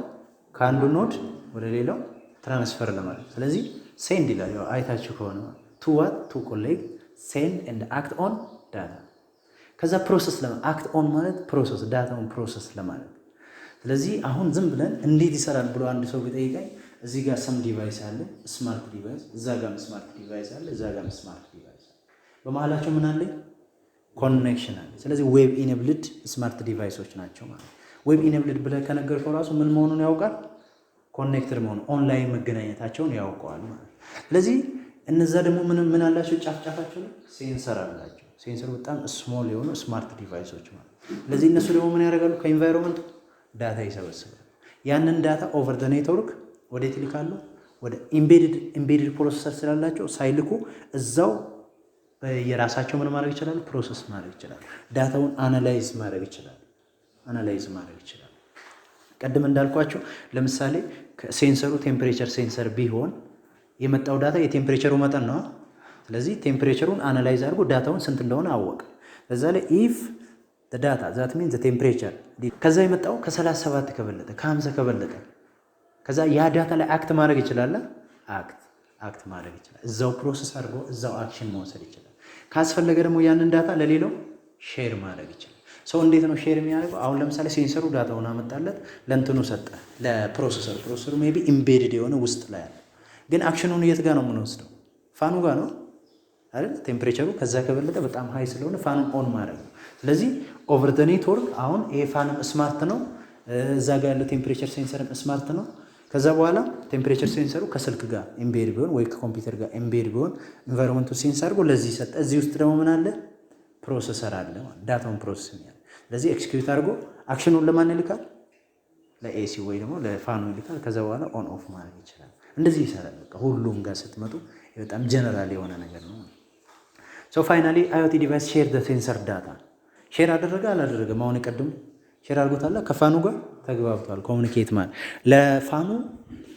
ከአንዱ ኖድ ወደ ሌላው ትራንስፈር ለማድረግ። ስለዚህ ሴንድ ይላል። ያው አይታችሁ ከሆነ to what to collect send and act on data። ከዛ ፕሮሰስ አክት ኦን ማለት ፕሮሰስ ዳታውን ፕሮሰስ ለማለት። ስለዚህ አሁን ዝም ብለን እንዴት ይሰራል ብሎ አንድ ሰው ቢጠይቀኝ እዚህ ጋር ሰም ዲቫይስ አለ፣ ስማርት ዲቫይስ፣ እዛ ጋር ስማርት ዲቫይስ አለ፣ እዛ ጋር ስማርት ዲቫይስ አለ። በመሃላቸው ምን አለ? ኮኔክሽን አለ። ስለዚህ ዌብ ኢኔብልድ ስማርት ዲቫይሶች ናቸው ማለት ነው። ዌብ ኢኔብልድ ብለህ ከነገርከው ራሱ ምን መሆኑን ያውቃል? ኮኔክትድ መሆኑን ኦንላይን መገናኘታቸውን ያውቀዋል ማለት ነው። ስለዚህ እነዛ ደግሞ ምን አላቸው? ጫፍጫፋቸው ላይ ሴንሰር አላቸው። ሴንሰር በጣም ስሞል የሆኑ ስማርት ዲቫይሶች ማለት ነው። ስለዚህ እነሱ ደግሞ ምን ያደርጋሉ? ከኢንቫይሮንመንቱ ዳታ ይሰበስባሉ። ያንን ዳታ ኦቨር ዘ ኔትወርክ ወዴት ይልካሉ? ወደ ኢምቤድድ ፕሮሰሰር ስላላቸው ሳይልኩ እዛው የራሳቸው ምን ማድረግ ይችላሉ? ፕሮሰስ ማድረግ ይችላሉ። ዳታውን አናላይዝ ማድረግ ይችላሉ። ቀደም እንዳልኳቸው ለምሳሌ ሴንሰሩ ቴምፕሬቸር ሴንሰር ቢሆን የመጣው ዳታ የቴምፕሬቸሩ መጠን ነው። ስለዚህ ቴምፕሬቸሩን አናላይዝ አድርጎ ዳታውን ስንት እንደሆነ አወቀ። ለዛ ላይ ኢፍ ዳታ ዛት ሚንስ ቴምፕሬቸር ከዛ የመጣው ከ37 ከበለጠ ከ50 ከበለጠ ከዛ ያ ዳታ ላይ አክት ማድረግ ይችላል። አክት ማድረግ ይችላል። እዛው ፕሮሰስ አድርጎ እዛው አክሽን መውሰድ ይችላል። ካስፈለገ ደግሞ ያንን ዳታ ለሌላው ሼር ማድረግ ይችላል። ሰው እንዴት ነው ሼር የሚያደርገው? አሁን ለምሳሌ ሴንሰሩ ዳታውን አመጣለት ለእንትኑ ሰጠ፣ ለፕሮሰሰሩ ሜይ ቢ ኢምቤድድ የሆነ ውስጥ ላይ አለ። ግን አክሽኑን የት ጋር ነው የምንወስደው? ፋኑ ጋር ነው አይደል? ቴምፕሬቸሩ ከዛ ከበለጠ በጣም ሃይ ስለሆነ ፋኑን ኦን ማድረግ ነው። ስለዚህ ኦቨር ዘ ኔትወርክ አሁን ይሄ ፋንም ስማርት ነው፣ እዛ ጋር ያለው ቴምፕሬቸር ሴንሰርም ስማርት ነው። ከዛ በኋላ ቴምፕሬቸር ሴንሰሩ ከስልክ ጋር ኤምቤድ ቢሆን ወይ ከኮምፒውተር ጋር ኤምቤድ ቢሆን ኢንቫይሮንመንቱ ሴንስ አድርጎ ለዚህ ሰጠ። እዚህ ውስጥ ደግሞ ምን አለ? ፕሮሰሰር አለ ማለት ዳታውን ፕሮሰስ የሚያደርግ። ስለዚህ ኤክስኪዩት አድርጎ አክሽኑን ለማን ይልካል? ለኤሲ ወይ ደግሞ ለፋኑ ይልካል። ከዛ በኋላ ኦን ኦፍ ማድረግ ይችላል። እንደዚህ ይሰራል። በቃ ሁሉም ጋር ስትመጡ በጣም ጀነራል የሆነ ነገር ነው። ሶ ፋይናሊ IoT ዲቫይስ ሼር ዘ ሴንሰር ዳታ። ሼር አደረገ አላደረገም? አሁን የቀድሞ ሼር አድርጎታል፣ ከፋኑ ጋር ተግባብቷል። ኮሚኒኬት ማለት ለፋኑ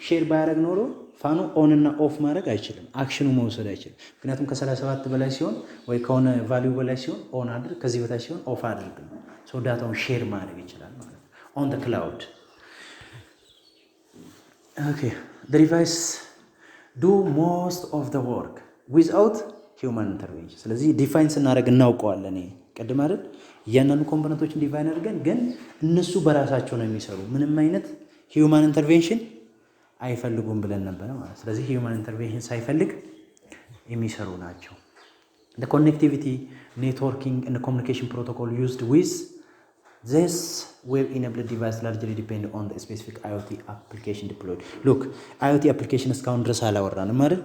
ሼር ባያደርግ ኖሮ ፋኑ ኦን እና ኦፍ ማድረግ አይችልም፣ አክሽኑ መውሰድ አይችልም። ምክንያቱም ከ37 በላይ ሲሆን ወይ ከሆነ ቫልዩ በላይ ሲሆን ኦን አድርግ፣ ከዚህ በታች ሲሆን ኦፍ አድርግ ነው። ሶ ዳታውን ሼር ማድረግ ይችላል ማለት ነው ኦን ዘ ክላውድ። ኦኬ the device do most of the work without human intervention። ስለዚህ ዲፋይን ስናደርግ እናውቀዋለን። ይሄ ቅድም አይደል እያንዳንዱ ኮምፖነንቶችን ዲፋይን አድርገን ግን እነሱ በራሳቸው ነው የሚሰሩ፣ ምንም አይነት ሂውማን ኢንተርቬንሽን አይፈልጉም ብለን ነበረ ማለት። ስለዚህ ሂውማን ኢንተርቬንሽን ሳይፈልግ የሚሰሩ ናቸው። the connectivity networking and communication protocol used with this web enabled device largely depend on the specific IoT application deployed። look IoT application እስካሁን ድረስ አላወራንም አይደል?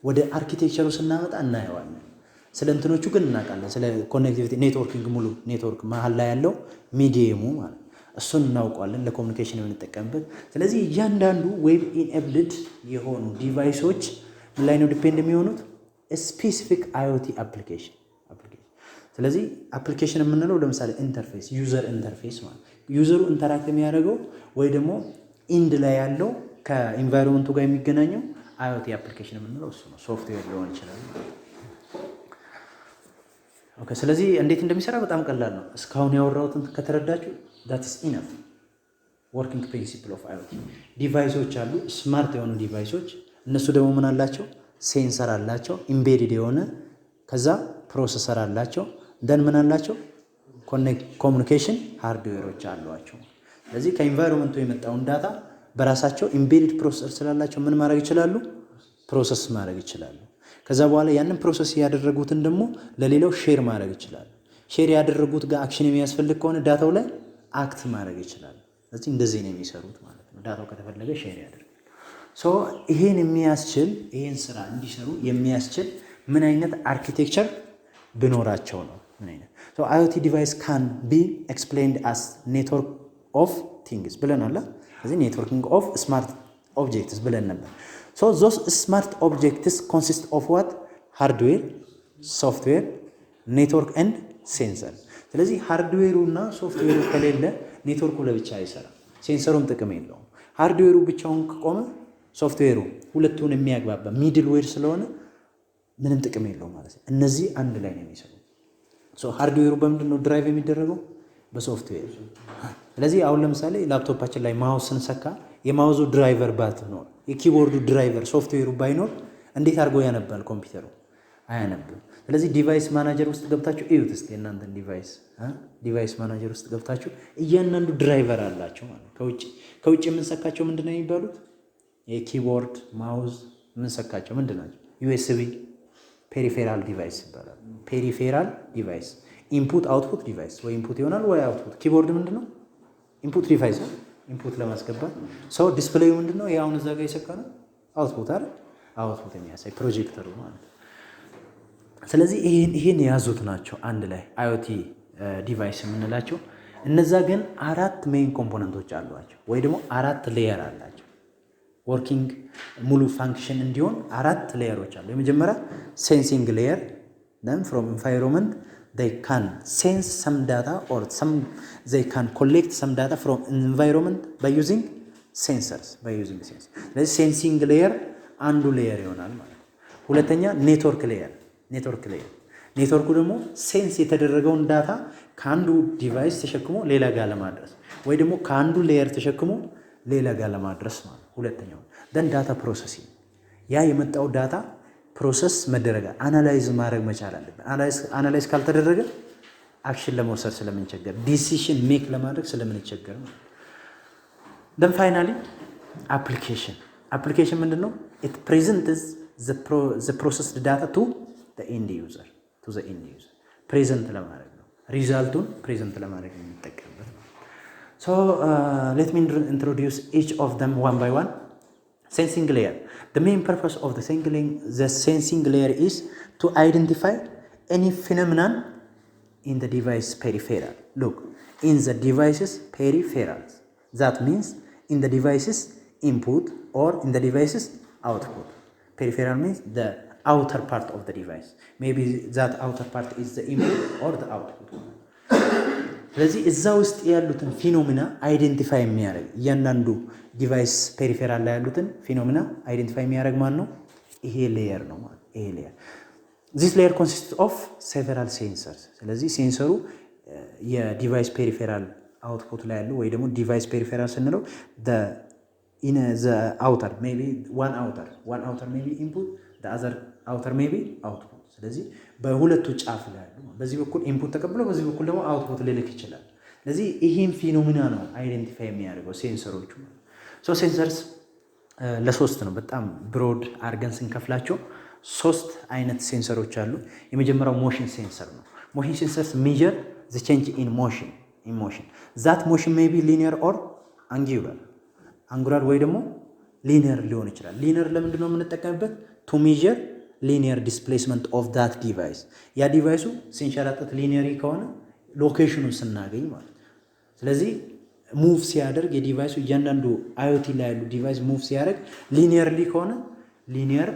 ወደ አርኪቴክቸሩ ስናመጣ እናየዋለን። ስለ እንትኖቹ ግን እናውቃለን። ስለ ኮኔክቲቪቲ ኔትወርኪንግ ሙሉ ኔትወርክ መሀል ላይ ያለው ሚዲየሙ ማለት እሱን እናውቀዋለን፣ ለኮሚኒኬሽን የምንጠቀምበት። ስለዚህ እያንዳንዱ ዌብ ኢኔብልድ የሆኑ ዲቫይሶች ምን ላይ ነው ዲፔንድ የሚሆኑት? ስፔሲፊክ IoT አፕሊኬሽን። ስለዚህ አፕሊኬሽን የምንለው ለምሳሌ ኢንተርፌስ፣ ዩዘር ኢንተርፌስ ማለት ዩዘሩ ኢንተራክት የሚያደርገው ወይ ደግሞ ኢንድ ላይ ያለው ከኢንቫይሮንመንቱ ጋር የሚገናኘው IoT አፕሊኬሽን የምንለው እሱ ነው። ሶፍትዌር ሊሆን ይችላል። ኦኬ ስለዚህ እንዴት እንደሚሰራ በጣም ቀላል ነው። እስካሁን ያወራሁትን ከተረዳችሁ that is enough working principle of IoT። ዲቫይሶች አሉ፣ ስማርት የሆኑ ዲቫይሶች። እነሱ ደግሞ ምን አላቸው? ሴንሰር አላቸው ኢምቤድድ የሆነ፣ ከዛ ፕሮሰሰር አላቸው፣ ደን ምን አላቸው? ኮሚኒኬሽን ሃርድዌሮች አሏቸው። ስለዚህ ከኢንቫይሮንመንቱ የመጣውን ዳታ በራሳቸው ኢምቤድድ ፕሮሰሰር ስላላቸው ምን ማድረግ ይችላሉ? ፕሮሰስ ማድረግ ይችላሉ። ከዛ በኋላ ያንን ፕሮሰስ ያደረጉትን ደግሞ ለሌላው ሼር ማድረግ ይችላሉ። ሼር ያደረጉት ጋር አክሽን የሚያስፈልግ ከሆነ ዳታው ላይ አክት ማድረግ ይችላሉ። ስለዚህ እንደዚህ ነው የሚሰሩት ማለት ነው። ዳታው ከተፈለገ ሼር ያደርጋል። ሶ ይሄን ስራ እንዲሰሩ የሚያስችል ምን አይነት አርኪቴክቸር ብኖራቸው ነው? ምን አይነት IoT ዲቫይስ ካን ቢ ኤክስፕሌንድ አስ ኔትወርክ ኦፍ ቲንግስ ብለናል። ስለዚህ ኔትወርኪንግ ኦፍ ስማርት ኦብጀክትስ ብለን ነበር። ሶ ዞስ ስማርት ኦብጀክትስ ኮንሲስት ኦፍ ዋት? ሃርድዌር፣ ሶፍትዌር፣ ኔትወርክ ኤንድ ሴንሰር። ስለዚህ ሃርድዌሩ እና ሶፍትዌሩ ከሌለ ኔትወርኩ ለብቻ አይሰራም፣ ሴንሰሩም ጥቅም የለውም። ሃርድዌሩ ብቻውን ከቆመ ሶፍትዌሩ ሁለቱን የሚያግባባ ሚድል ዌር ስለሆነ ምንም ጥቅም የለውም ማለት ነው። እነዚህ አንድ ላይ ነው የሚሰሩት። ሶ ሃርድዌሩ በምንድን ነው ድራይቭ የሚደረገው? በሶፍትዌር። ስለዚህ አሁን ለምሳሌ ላፕቶፓችን ላይ ማውስ ስንሰካ የማውዙ ድራይቨር ባትኖር የኪቦርዱ ድራይቨር ሶፍትዌሩ ባይኖር እንዴት አድርጎ ያነባል ኮምፒውተሩ? አያነብም። ስለዚህ ዲቫይስ ማናጀር ውስጥ ገብታችሁ እዩት እስቲ እናንተን ዲቫይስ ማናጀር ውስጥ ገብታችሁ እያንዳንዱ ድራይቨር አላቸው ማለት ከውጭ የምንሰካቸው ምንድነው የሚባሉት? የኪቦርድ ማውዝ የምንሰካቸው ምንድናቸው? ዩኤስቢ ፔሪፌራል ዲቫይስ ይባላል። ፔሪፌራል ዲቫይስ ኢንፑት አውትፑት ዲቫይስ ወይ ኢንፑት ይሆናል ወይ አውትፑት። ኪቦርድ ምንድነው? ኢንፑት ዲቫይስ ነው፣ ኢንፑት ለማስገባት። ሰው ዲስፕሌዩ ምንድነው? ያው እዛ ጋር የሰካነው አውትፑት አይደል? አውትፑት የሚያሳይ ፕሮጀክተሩ ማለት። ስለዚህ ይሄን የያዙት ናቸው አንድ ላይ IoT ዲቫይስ የምንላቸው። እነዛ ግን 4 ሜይን ኮምፖነንቶች አሏቸው ወይ ደግሞ 4 ሌየር አላቸው። ወርኪንግ ሙሉ ፋንክሽን እንዲሆን 4 ሌየሮች አሉ። የመጀመሪያ ሴንሲንግ ሌየር then from environment they can sense some data or they can collect some data from environment by using sensors. ስለዚህ ሴንሲንግ ሌየር አንዱ ሌየር ይሆናል ማለት ነው። ሁለተኛ ኔትወርክ ሌየር ኔትወርኩ ደግሞ ሴንስ የተደረገውን ዳታ ከአንዱ ዲቫይስ ተሸክሞ ሌላ ጋር ለማድረስ ወይ ደግሞ ከአንዱ ሌየር ተሸክሞ ሌላ ጋር ለማድረስ ማለት ሁለተኛው። then ዳታ ፕሮሰሲንግ ያ የመጣው ዳታ ፕሮሰስ መደረግ አናላይዝ ማድረግ መቻል አለብን። አናላይዝ ካልተደረገ አክሽን ለመውሰድ ስለምንቸገር ዲሲሽን ሜክ ለማድረግ ስለምንቸገር ነው። then finally application ምንድነው? it presents the processed data to the end user ፕሬዘንት ለማድረግ ነው። ሪዛልቱን ፕሬዘንት ለማድረግ የሚጠቀምበት ነው። so let me introduce each of them one by one. Sensing layer. The main purpose of the sensing layer is to identify any phenomenon in the device peripheral. Look, in the device's peripherals. That means in the device's input or in the device's output. Peripheral means the outer part of the device. Maybe that outer part is the input or the output. ስለዚህ እዛ ውስጥ ያሉትን ፊኖሚና አይደንቲፋይ የሚያደርግ እያንዳንዱ ዲቫይስ ፔሪፌራል ላይ ያሉትን ፊኖሚና አይደንቲፋይ የሚያደርግ ማን ነው? ይሄ ሌየር ነው ማለት ይሄ ሌየር። this layer consists of several sensors. ስለዚህ ሴንሰሩ የዲቫይስ ፔሪፌራል አውትፑት ላይ ያለው ወይ ደግሞ ዲቫይስ ፔሪፌራል ስንለው the outer maybe one outer maybe input the other outer maybe output. ስለዚህ በሁለቱ ጫፍ ላይ ያሉ በዚህ በኩል ኢንፑት ተቀብሎ በዚህ በኩል ደግሞ አውትፑት ሊልክ ይችላል። ስለዚህ ይሄን ፊኖሚና ነው አይደንቲፋይ የሚያደርገው ሴንሰሮቹ። ሴንሰርስ ለሶስት ነው በጣም ብሮድ አርገን ስንከፍላቸው 3 አይነት ሴንሰሮች አሉ። የመጀመሪያው ሞሽን ሴንሰር ነው። ሞሽን ሴንሰርስ ሜጀር the change in motion that motion may be linear or angular ወይ ደግሞ ሊኒየር ሊሆን ይችላል። ሊኒየር ለምንድን ነው የምንጠቀምበት? to measure linear displacement of that device. ያ ዲቫይሱ ሲንሸራተት ሊኒየሪ ከሆነ ሎኬሽኑን ስናገኝ ማለት። ስለዚህ ሙቭ ሲያደርግ የዲቫይሱ እያንዳንዱ IoT ላይ ያሉ ዲቫይስ ሙቭ ሲያደርግ ሊኒየርሊ ከሆነ ሊኒየር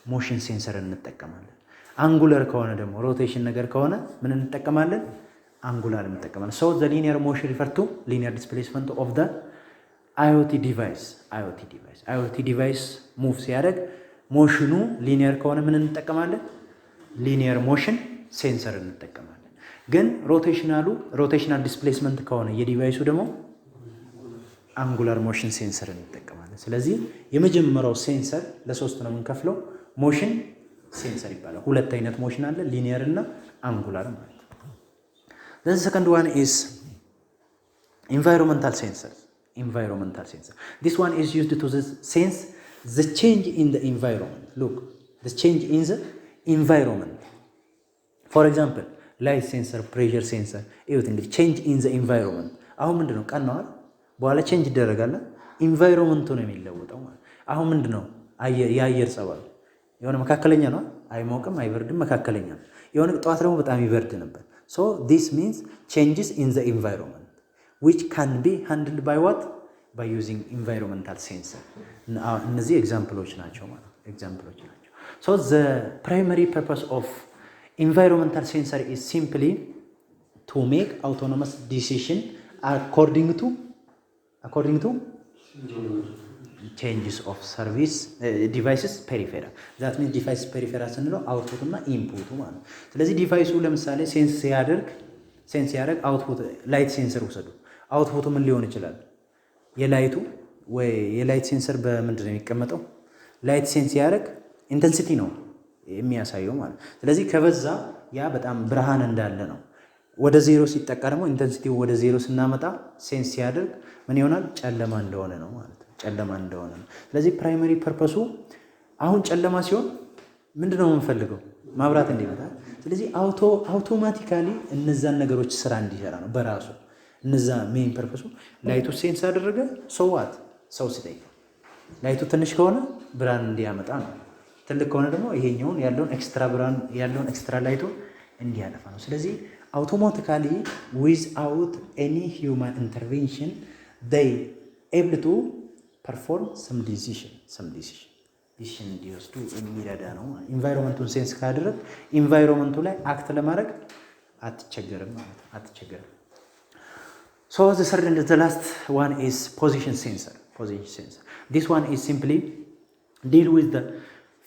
ሞሽን ሴንሰር እንጠቀማለን። አንጉለር ከሆነ ደግሞ ሮቴሽን ነገር ከሆነ ምን እንጠቀማለን? አንጉላር እንጠቀማለን። so the linear motion refer to linear displacement of the IoT device ሙቭ ሲያደርግ ሞሽኑ ሊኒየር ከሆነ ምን እንጠቀማለን? ሊኒየር ሞሽን ሴንሰር እንጠቀማለን። ግን ሮቴሽናል ዲስፕሌስመንት ከሆነ የዲቫይሱ ደግሞ አንጉላር ሞሽን ሴንሰር እንጠቀማለን። ስለዚህ የመጀመሪያው ሴንሰር ለሶስት ነው የምንከፍለው። ሞሽን ሴንሰር ይባላል። ሁለት አይነት ሞሽን አለ፣ ሊኒየር እና አንጉላር ማለት ነው። the second one is environmental sensor. This one is used to sense the change in the environment. Look, the change in the environment. For example, light sensor, pressure sensor. Everything change in the environment. አሁን ምንድነው ቀን ነው አይደል? በኋላ ቼንጅ ይደረጋል። ኢንቫይሮንመንቱ ነው የሚለወጠው ማለት። አሁን ምንድነው የአየር ጸባይ የሆነ መካከለኛ ነው፣ አይሞቅም አይበርድም፣ መካከለኛ ነው። የሆነ ጠዋት ደግሞ በጣም ይበርድ ነበር። so this means changes in the environment which can be handled by what? by using environmental sensor. እነዚህ ኤግዛምፕሎች ናቸው ማለት ኤግዛምፕሎች ናቸው። so the primary purpose of environmental sensor is simply to make autonomous decision according to changes of service devices peripheral. that means device peripheral ስንለው አውትፑት እና ኢንፑቱ ማለት። ስለዚህ ዲቫይሱ ለምሳሌ ሴንስ ሴንስ ያደርግ አውትፑት ላይት ሴንሰር ውሰዱ። አውትፑቱ ምን ሊሆን ይችላል? የላይቱ ወይ የላይት ሴንሰር በምንድን ነው የሚቀመጠው? ላይት ሴንስ ያደርግ ኢንተንሲቲ ነው የሚያሳየው ማለት። ስለዚህ ከበዛ ያ በጣም ብርሃን እንዳለ ነው። ወደ ዜሮ ሲጠቃ ደግሞ ኢንተንሲቲው ወደ ዜሮ ስናመጣ ሴንስ ሲያደርግ ምን ይሆናል? ጨለማ እንደሆነ ነው ማለት ነው። ጨለማ እንደሆነ ነው። ስለዚህ ፕራይመሪ ፐርፐሱ አሁን ጨለማ ሲሆን ምንድነው የምንፈልገው? ማብራት እንዲመጣ። ስለዚህ አውቶማቲካሊ እነዛን ነገሮች ስራ እንዲሰራ ነው በራሱ። እነዛ ሜን ፐርፐሱ ላይቱ ሴንስ አደረገ። ሰዋት ሰው ሲጠይቅ ላይቱ ትንሽ ከሆነ ብርሃን እንዲያመጣ ነው። ትልቅ ከሆነ ደግሞ ይሄኛውን ያለውን ኤክስትራ ብርሃን ያለውን ኤክስትራ ላይቱ እንዲያጠፋ ነው። ስለዚህ አውቶማቲካሊ ዊዝአውት ኤኒ ሂውማን ኢንተርቬንሽን they able to perform some decision እንዲወስዱ የሚረዳ ነው። ኢንቫይሮንመንቱን ሴንስ ካደረግ ኢንቫይሮንመንቱ ላይ አክት ለማድረግ አትቸገርም ማለት ነው። አትቸገርም። So the last one is position sensor. This one is simply deal with the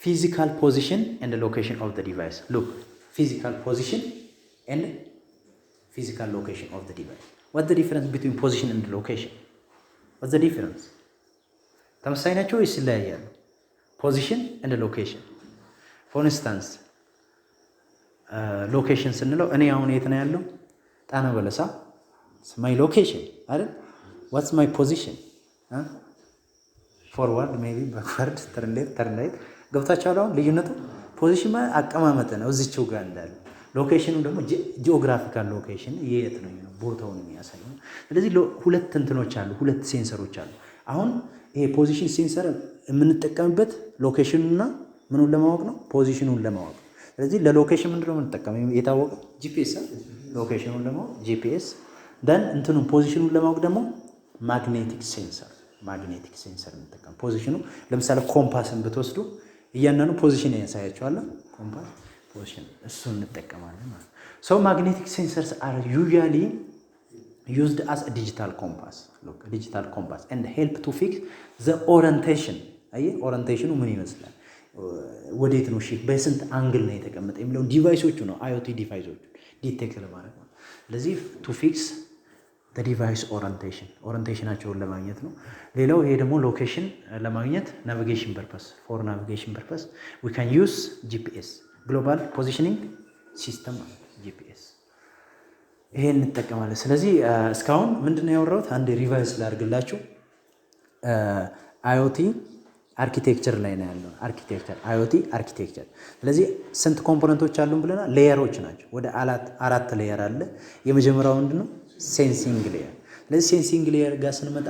physical position and the location of the device. Look, physical position and physical location of the device. What's the difference between position and location? What's the difference? ተመሳሳይ ናቸው ወይስ ይለያያሉ? Position and location. For instance, location ስንለው እኔ አሁን የት ነው ያለው? ጣና በለሳ my location አይደል? What's my position? Forward maybe backward turn left turn right ገብታችኋል? አሁን ልዩነቱ ፖዚሽን ማለት አቀማመጥ ነው እዚህው ጋር እንዳለ። ሎኬሽኑ ደግሞ ጂኦግራፊካል ሎኬሽን የት ነው ቦታውን የሚያሳየው። ስለዚህ ሁለት እንትኖች አሉ፣ ሁለት ሴንሰሮች አሉ። አሁን ይሄ ፖዚሽን ሴንሰር የምንጠቀምበት ሎኬሽኑና ምኑን ለማወቅ ነው? ፖዚሽኑን ለማወቅ። ስለዚህ ለሎኬሽን ምንድነው የምንጠቀመው? የታወቀ ጂፒኤስ ሎኬሽኑን ለማወቅ ጂፒኤስ ደን እንትኑን ፖዚሽኑን ለማወቅ ደግሞ ማግኔቲክ ሴንሰር እንጠቀም። ፖዚሽኑ ለምሳሌ ኮምፓስን ብትወስዱ እያንዳንዱ ፖዚሽን ያሳያቸዋል። ኮምፓስ ፖዚሽን እሱን እንጠቀማለን ማለት ነው። ሶ ማግኔቲክ ሴንሰርስ አር ዩዥዋሊ used as a digital compass. Look, digital compass and help to fix the orientation. ኦሪንቴሽኑ ምን ይመስላል? ወዴት ነው ሺፍት በስንት አንግል ነው የተቀመጠ የሚለው ዲቫይሶቹ ነው IOT ዲቫይሶቹ ዲቴክት ለማድረግ ነው። ስለዚህ to fix the device ኦሪንቴሽናቸውን ለማግኘት ነው። ሌላው ይሄ ደግሞ ሎኬሽን ለማግኘት ናቪጌሽን ፐርፐስ we can use GPS global positioning system GPS ይሄን እንጠቀማለን። ስለዚህ እስካሁን ምንድነው ያወራሁት? አንድ ሪቫይዝ ላድርግላችሁ። IOT አርኪቴክቸር ላይ ነው ያለው። IOT አርኪቴክቸር። ስለዚህ ስንት ኮምፖነንቶች አሉን ብለናል? ሌየሮች ናቸው። ወደ አራት ሌየር አለ። የመጀመሪያው ምንድነው? ሴንሲንግ ሌየር። ስለዚህ ሴንሲንግ ሌየር ጋር ስንመጣ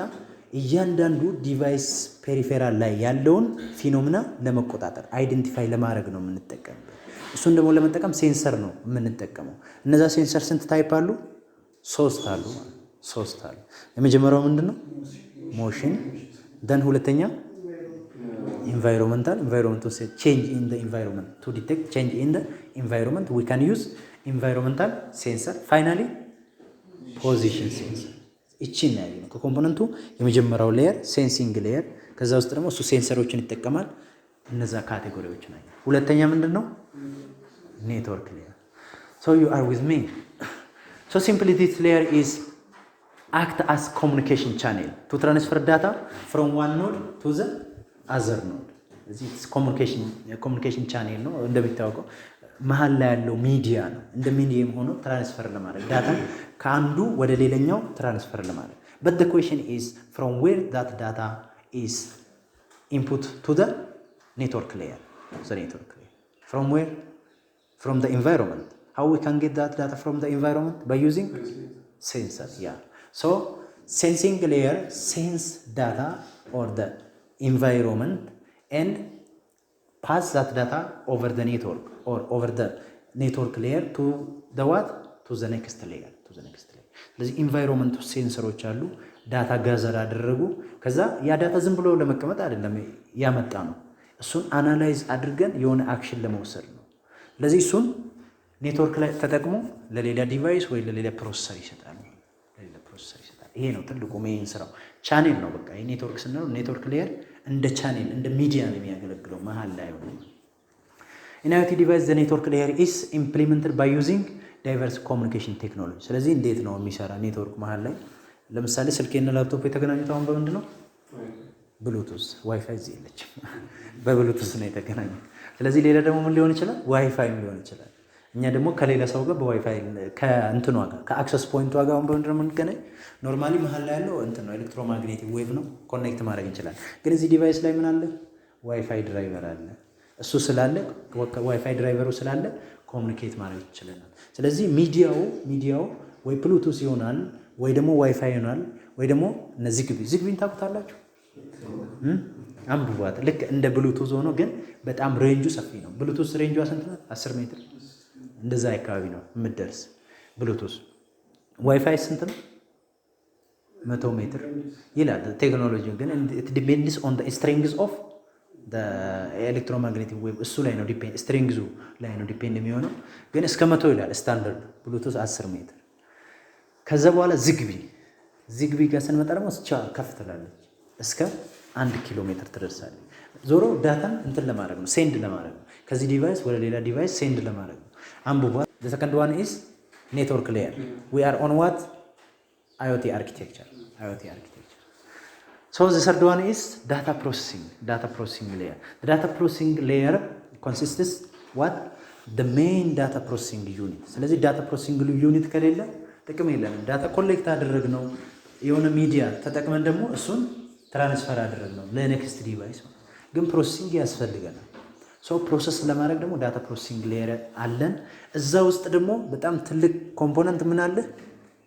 እያንዳንዱ ዲቫይስ ፔሪፌራል ላይ ያለውን ፊኖሚና ለመቆጣጠር አይደንቲፋይ ለማድረግ ነው የምንጠቀምበት። እሱን ደግሞ ለመጠቀም ሴንሰር ነው የምንጠቀመው። እነዛ ሴንሰር ስንት ታይፕ አሉ? ሶስት አሉ። የመጀመሪያው ምንድነው? ሞሽን። ደን ሁለተኛ ኢንቫይሮንመንታል change in the environment to detect change in the environment we can use environmental sensor. finally position sensor. እቺን ነው ከኮምፖነንቱ የመጀመሪያው ሌየር ሴንሲንግ ሌየር። ከዛ ውስጥ ደግሞ እሱ ሴንሰሮችን ይጠቀማል። እነዛ ካቴጎሪዎች ናቸው። ሁለተኛ ምንድነው? ኔትወርክ ሌየር። so you are with me. so simply this layer is act as communication channel to transfer data from one node to the other node. this communication channel ነው እንደሚታወቀው መሃል ላይ ያለው ሚዲያ ነው። እንደ ሚዲየም ሆኖ ትራንስፈር ለማድረግ ዳታ ከአንዱ ወደ ሌላኛው ትራንስፈር ለማድረግ but the question is from where that data is input to the network layer. From where? From the environment. How we can get that data from the environment? By using sensors. So sensing layer sense data or the environment and pass that data over the network or over the network layer to the what? To the next layer. ስለዚህ ኢንቫይሮንመንት ሴንሰሮች አሉ። ዳታ ጋዘር አደረጉ። ከዛ ያ ዳታ ዝም ብሎ ለመቀመጥ አይደለም ያመጣ ነው። እሱን አናላይዝ አድርገን የሆነ አክሽን ለመውሰድ ነው። ስለዚህ እሱን ኔትወርክ ላይ ተጠቅሞ ለሌላ ዲቫይስ ወይ ለሌላ ፕሮሰሰር ይሰጣል። ይሄ ነው ትልቁ ሜይን ስራው። ቻኔል ነው በቃ የኔትወርክ ስንለው ኔትወርክ ሌየር እንደ ቻኔል እንደ ሚዲያ ነው የሚያገለግለው መሃል ላይ ነው። In IoT device the network layer is implemented by using ዳይቨርስ ኮሚኒኬሽን ቴክኖሎጂ። ስለዚህ እንዴት ነው የሚሰራ ኔትወርክ መሀል ላይ ለምሳሌ ስልኬና ላፕቶፕ የተገናኙት አሁን በምንድን ነው? ብሉቱዝ። ዋይፋይ እዚህ የለችም። በብሉቱዝ ነው የተገናኙት። ስለዚህ ሌላ ደግሞ ምን ሊሆን ይችላል? ዋይፋይም ሊሆን ይችላል። እኛ ደግሞ ከሌላ ሰው ጋር በዋይፋይ ከእንትኗ ጋር ከአክሰስ ፖይንቷ ጋር አሁን በምንድን ነው የምንገናኝ? ኖርማሊ መሀል ላይ ያለው እንትን ነው ኤሌክትሮማግኔቲክ ዌቭ ነው፣ ኮኔክት ማድረግ እንችላለን። ግን እዚህ ዲቫይስ ላይ ምን አለ? ዋይፋይ ድራይቨር አለ። እሱ ስላለ ዋይፋይ ድራይቨሩ ስላለ ኮሚኒኬት ማድረግ ይችላል። ስለዚህ ሚዲያው ወይ ብሉቱዝ ይሆናል ወይ ደግሞ ዋይፋይ ይሆናል ወይ ደግሞ ዝግቢን ታውቁታላችሁ? አንብቧት። ልክ እንደ ብሉቱዝ ሆኖ ግን በጣም ሬንጁ ሰፊ ነው። ብሉቱዝ ሬንጁ ስንት ነው? 10 ሜትር እንደዛ አካባቢ ነው የምትደርስ ብሉቱዝ። ዋይፋይ ስንት ነው? 100 ሜትር ይላል ቴክኖሎጂ። ግን ኢት ዲፔንድስ ኦን ዘ ስትሬንግዝ ኦፍ ዘ ኤሌክትሮማግኔቲክ ዌቭ። እሱ ላይ ነው ዲፔንድ፣ ስትሬንግዙ ላይ ነው ዲፔንድ የሚሆነው። ግን እስከ 100 ይላል ስታንዳርድ። ብሉቱዝ 10 ሜትር። ከዛ በኋላ ዝግቢ ጋር ስንመጣ ደግሞ ከፍ ትላለች እስከ 1 ኪሎ ሜትር ትደርሳለች። ዞሮ ዳታን እንትን ለማድረግ ነው፣ ሴንድ ለማድረግ ነው። ከዚህ ዲቫይስ ወደ ሌላ ዲቫይስ ሴንድ ለማድረግ ነው። አንብቧል። the second one is network layer. We are on what? IOT architecture. So the third one is data processing layer. The data processing layer consists what? The main data processing unit. ስለዚህ ዳታ ፕሮሰሲንግ ዩኒት ከሌለ ጥቅም የለንም። ዳታ ኮሌክት አደረግነው የሆነ ሚዲያ ተጠቅመን ደግሞ እሱን ትራንስፈር አደረግነው ለኔክስት ዲቫይስ፣ ግን ፕሮሰሲንግ ያስፈልገናል። ሶ ፕሮሰስ ለማድረግ ደግሞ ዳታ ፕሮሰሲንግ ሌየር አለን። እዛ ውስጥ ደግሞ በጣም ትልቅ ኮምፖነንት ምን አለ?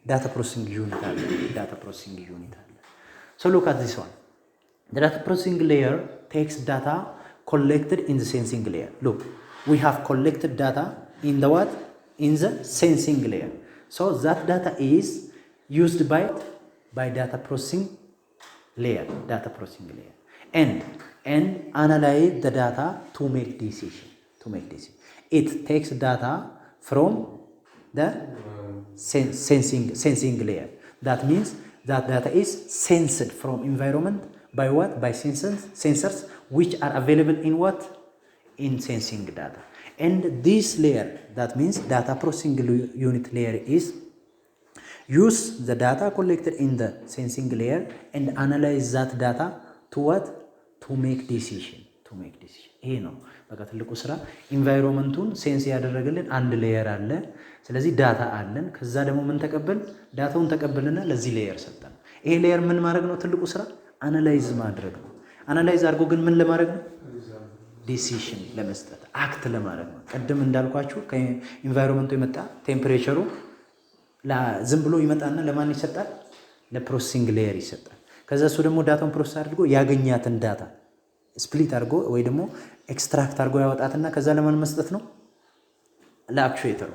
ዳታ ፕሮሰሲንግ ዩኒት አለ። ሶ ሉክ አት ዚስ ዋን። the data processing layer takes data collected in the sensing layer. Look, we have collected data in the what? In the sensing layer. So that data is used by data processing layer and analyze the data to make decision. It takes data from the sensing layer. That means that data is sensed from environment by what? By sensors which are available in what? In sensing data. And this layer, that means data processing unit layer, is use the data collected in the sensing layer and analyze that data to what? To make decision. ይሄ ነው በቃ ትልቁ ስራ። ኢንቫይሮንመንቱን ሴንስ ያደረገልን አንድ ሌየር አለ። ስለዚህ ዳታ አለን። ከዛ ደግሞ ምን ተቀበል? ዳታውን ተቀበልና ለዚህ ሌየር ሰጠን። ይሄ ሌየር ምን ማድረግ ነው? ትልቁ ስራ አናላይዝ ማድረግ ነው። አናላይዝ አድርጎ ግን ምን ለማድረግ ነው? ዲሲሽን ለመስጠት፣ አክት ለማድረግ ነው። ቅድም እንዳልኳችሁ ከኢንቫይሮንመንቱ የመጣ ቴምፕሬቸሩ ዝም ብሎ ይመጣና ለማን ይሰጣል? ለፕሮሰሲንግ ሌየር ይሰጣል። ከዛ እሱ ደግሞ ዳታውን ፕሮሰስ አድርጎ ያገኛትን ዳታ ስፕሊት አድርጎ ወይ ደግሞ ኤክስትራክት አድርጎ ያወጣትና ከዛ ለማን መስጠት ነው? ለአክቹዌተሩ።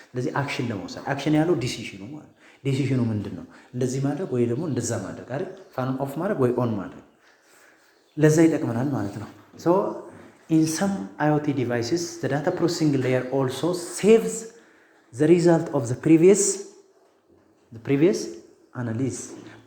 ስለዚህ አክሽን ለመውሰድ አክሽን ያለው ዲሲሽኑ ማለት ነው። ዲሲሽኑ ምንድን ነው? እንደዚህ ማድረግ ወይ ደግሞ እንደዛ ማድረግ አይደል? ፋን ኦፍ ማድረግ ወይ ኦን ማድረግ፣ ለዛ ይጠቅመናል ማለት ነው። ሶ ኢን ሰም IoT devices the data processing layer also saves the result of the previous analysis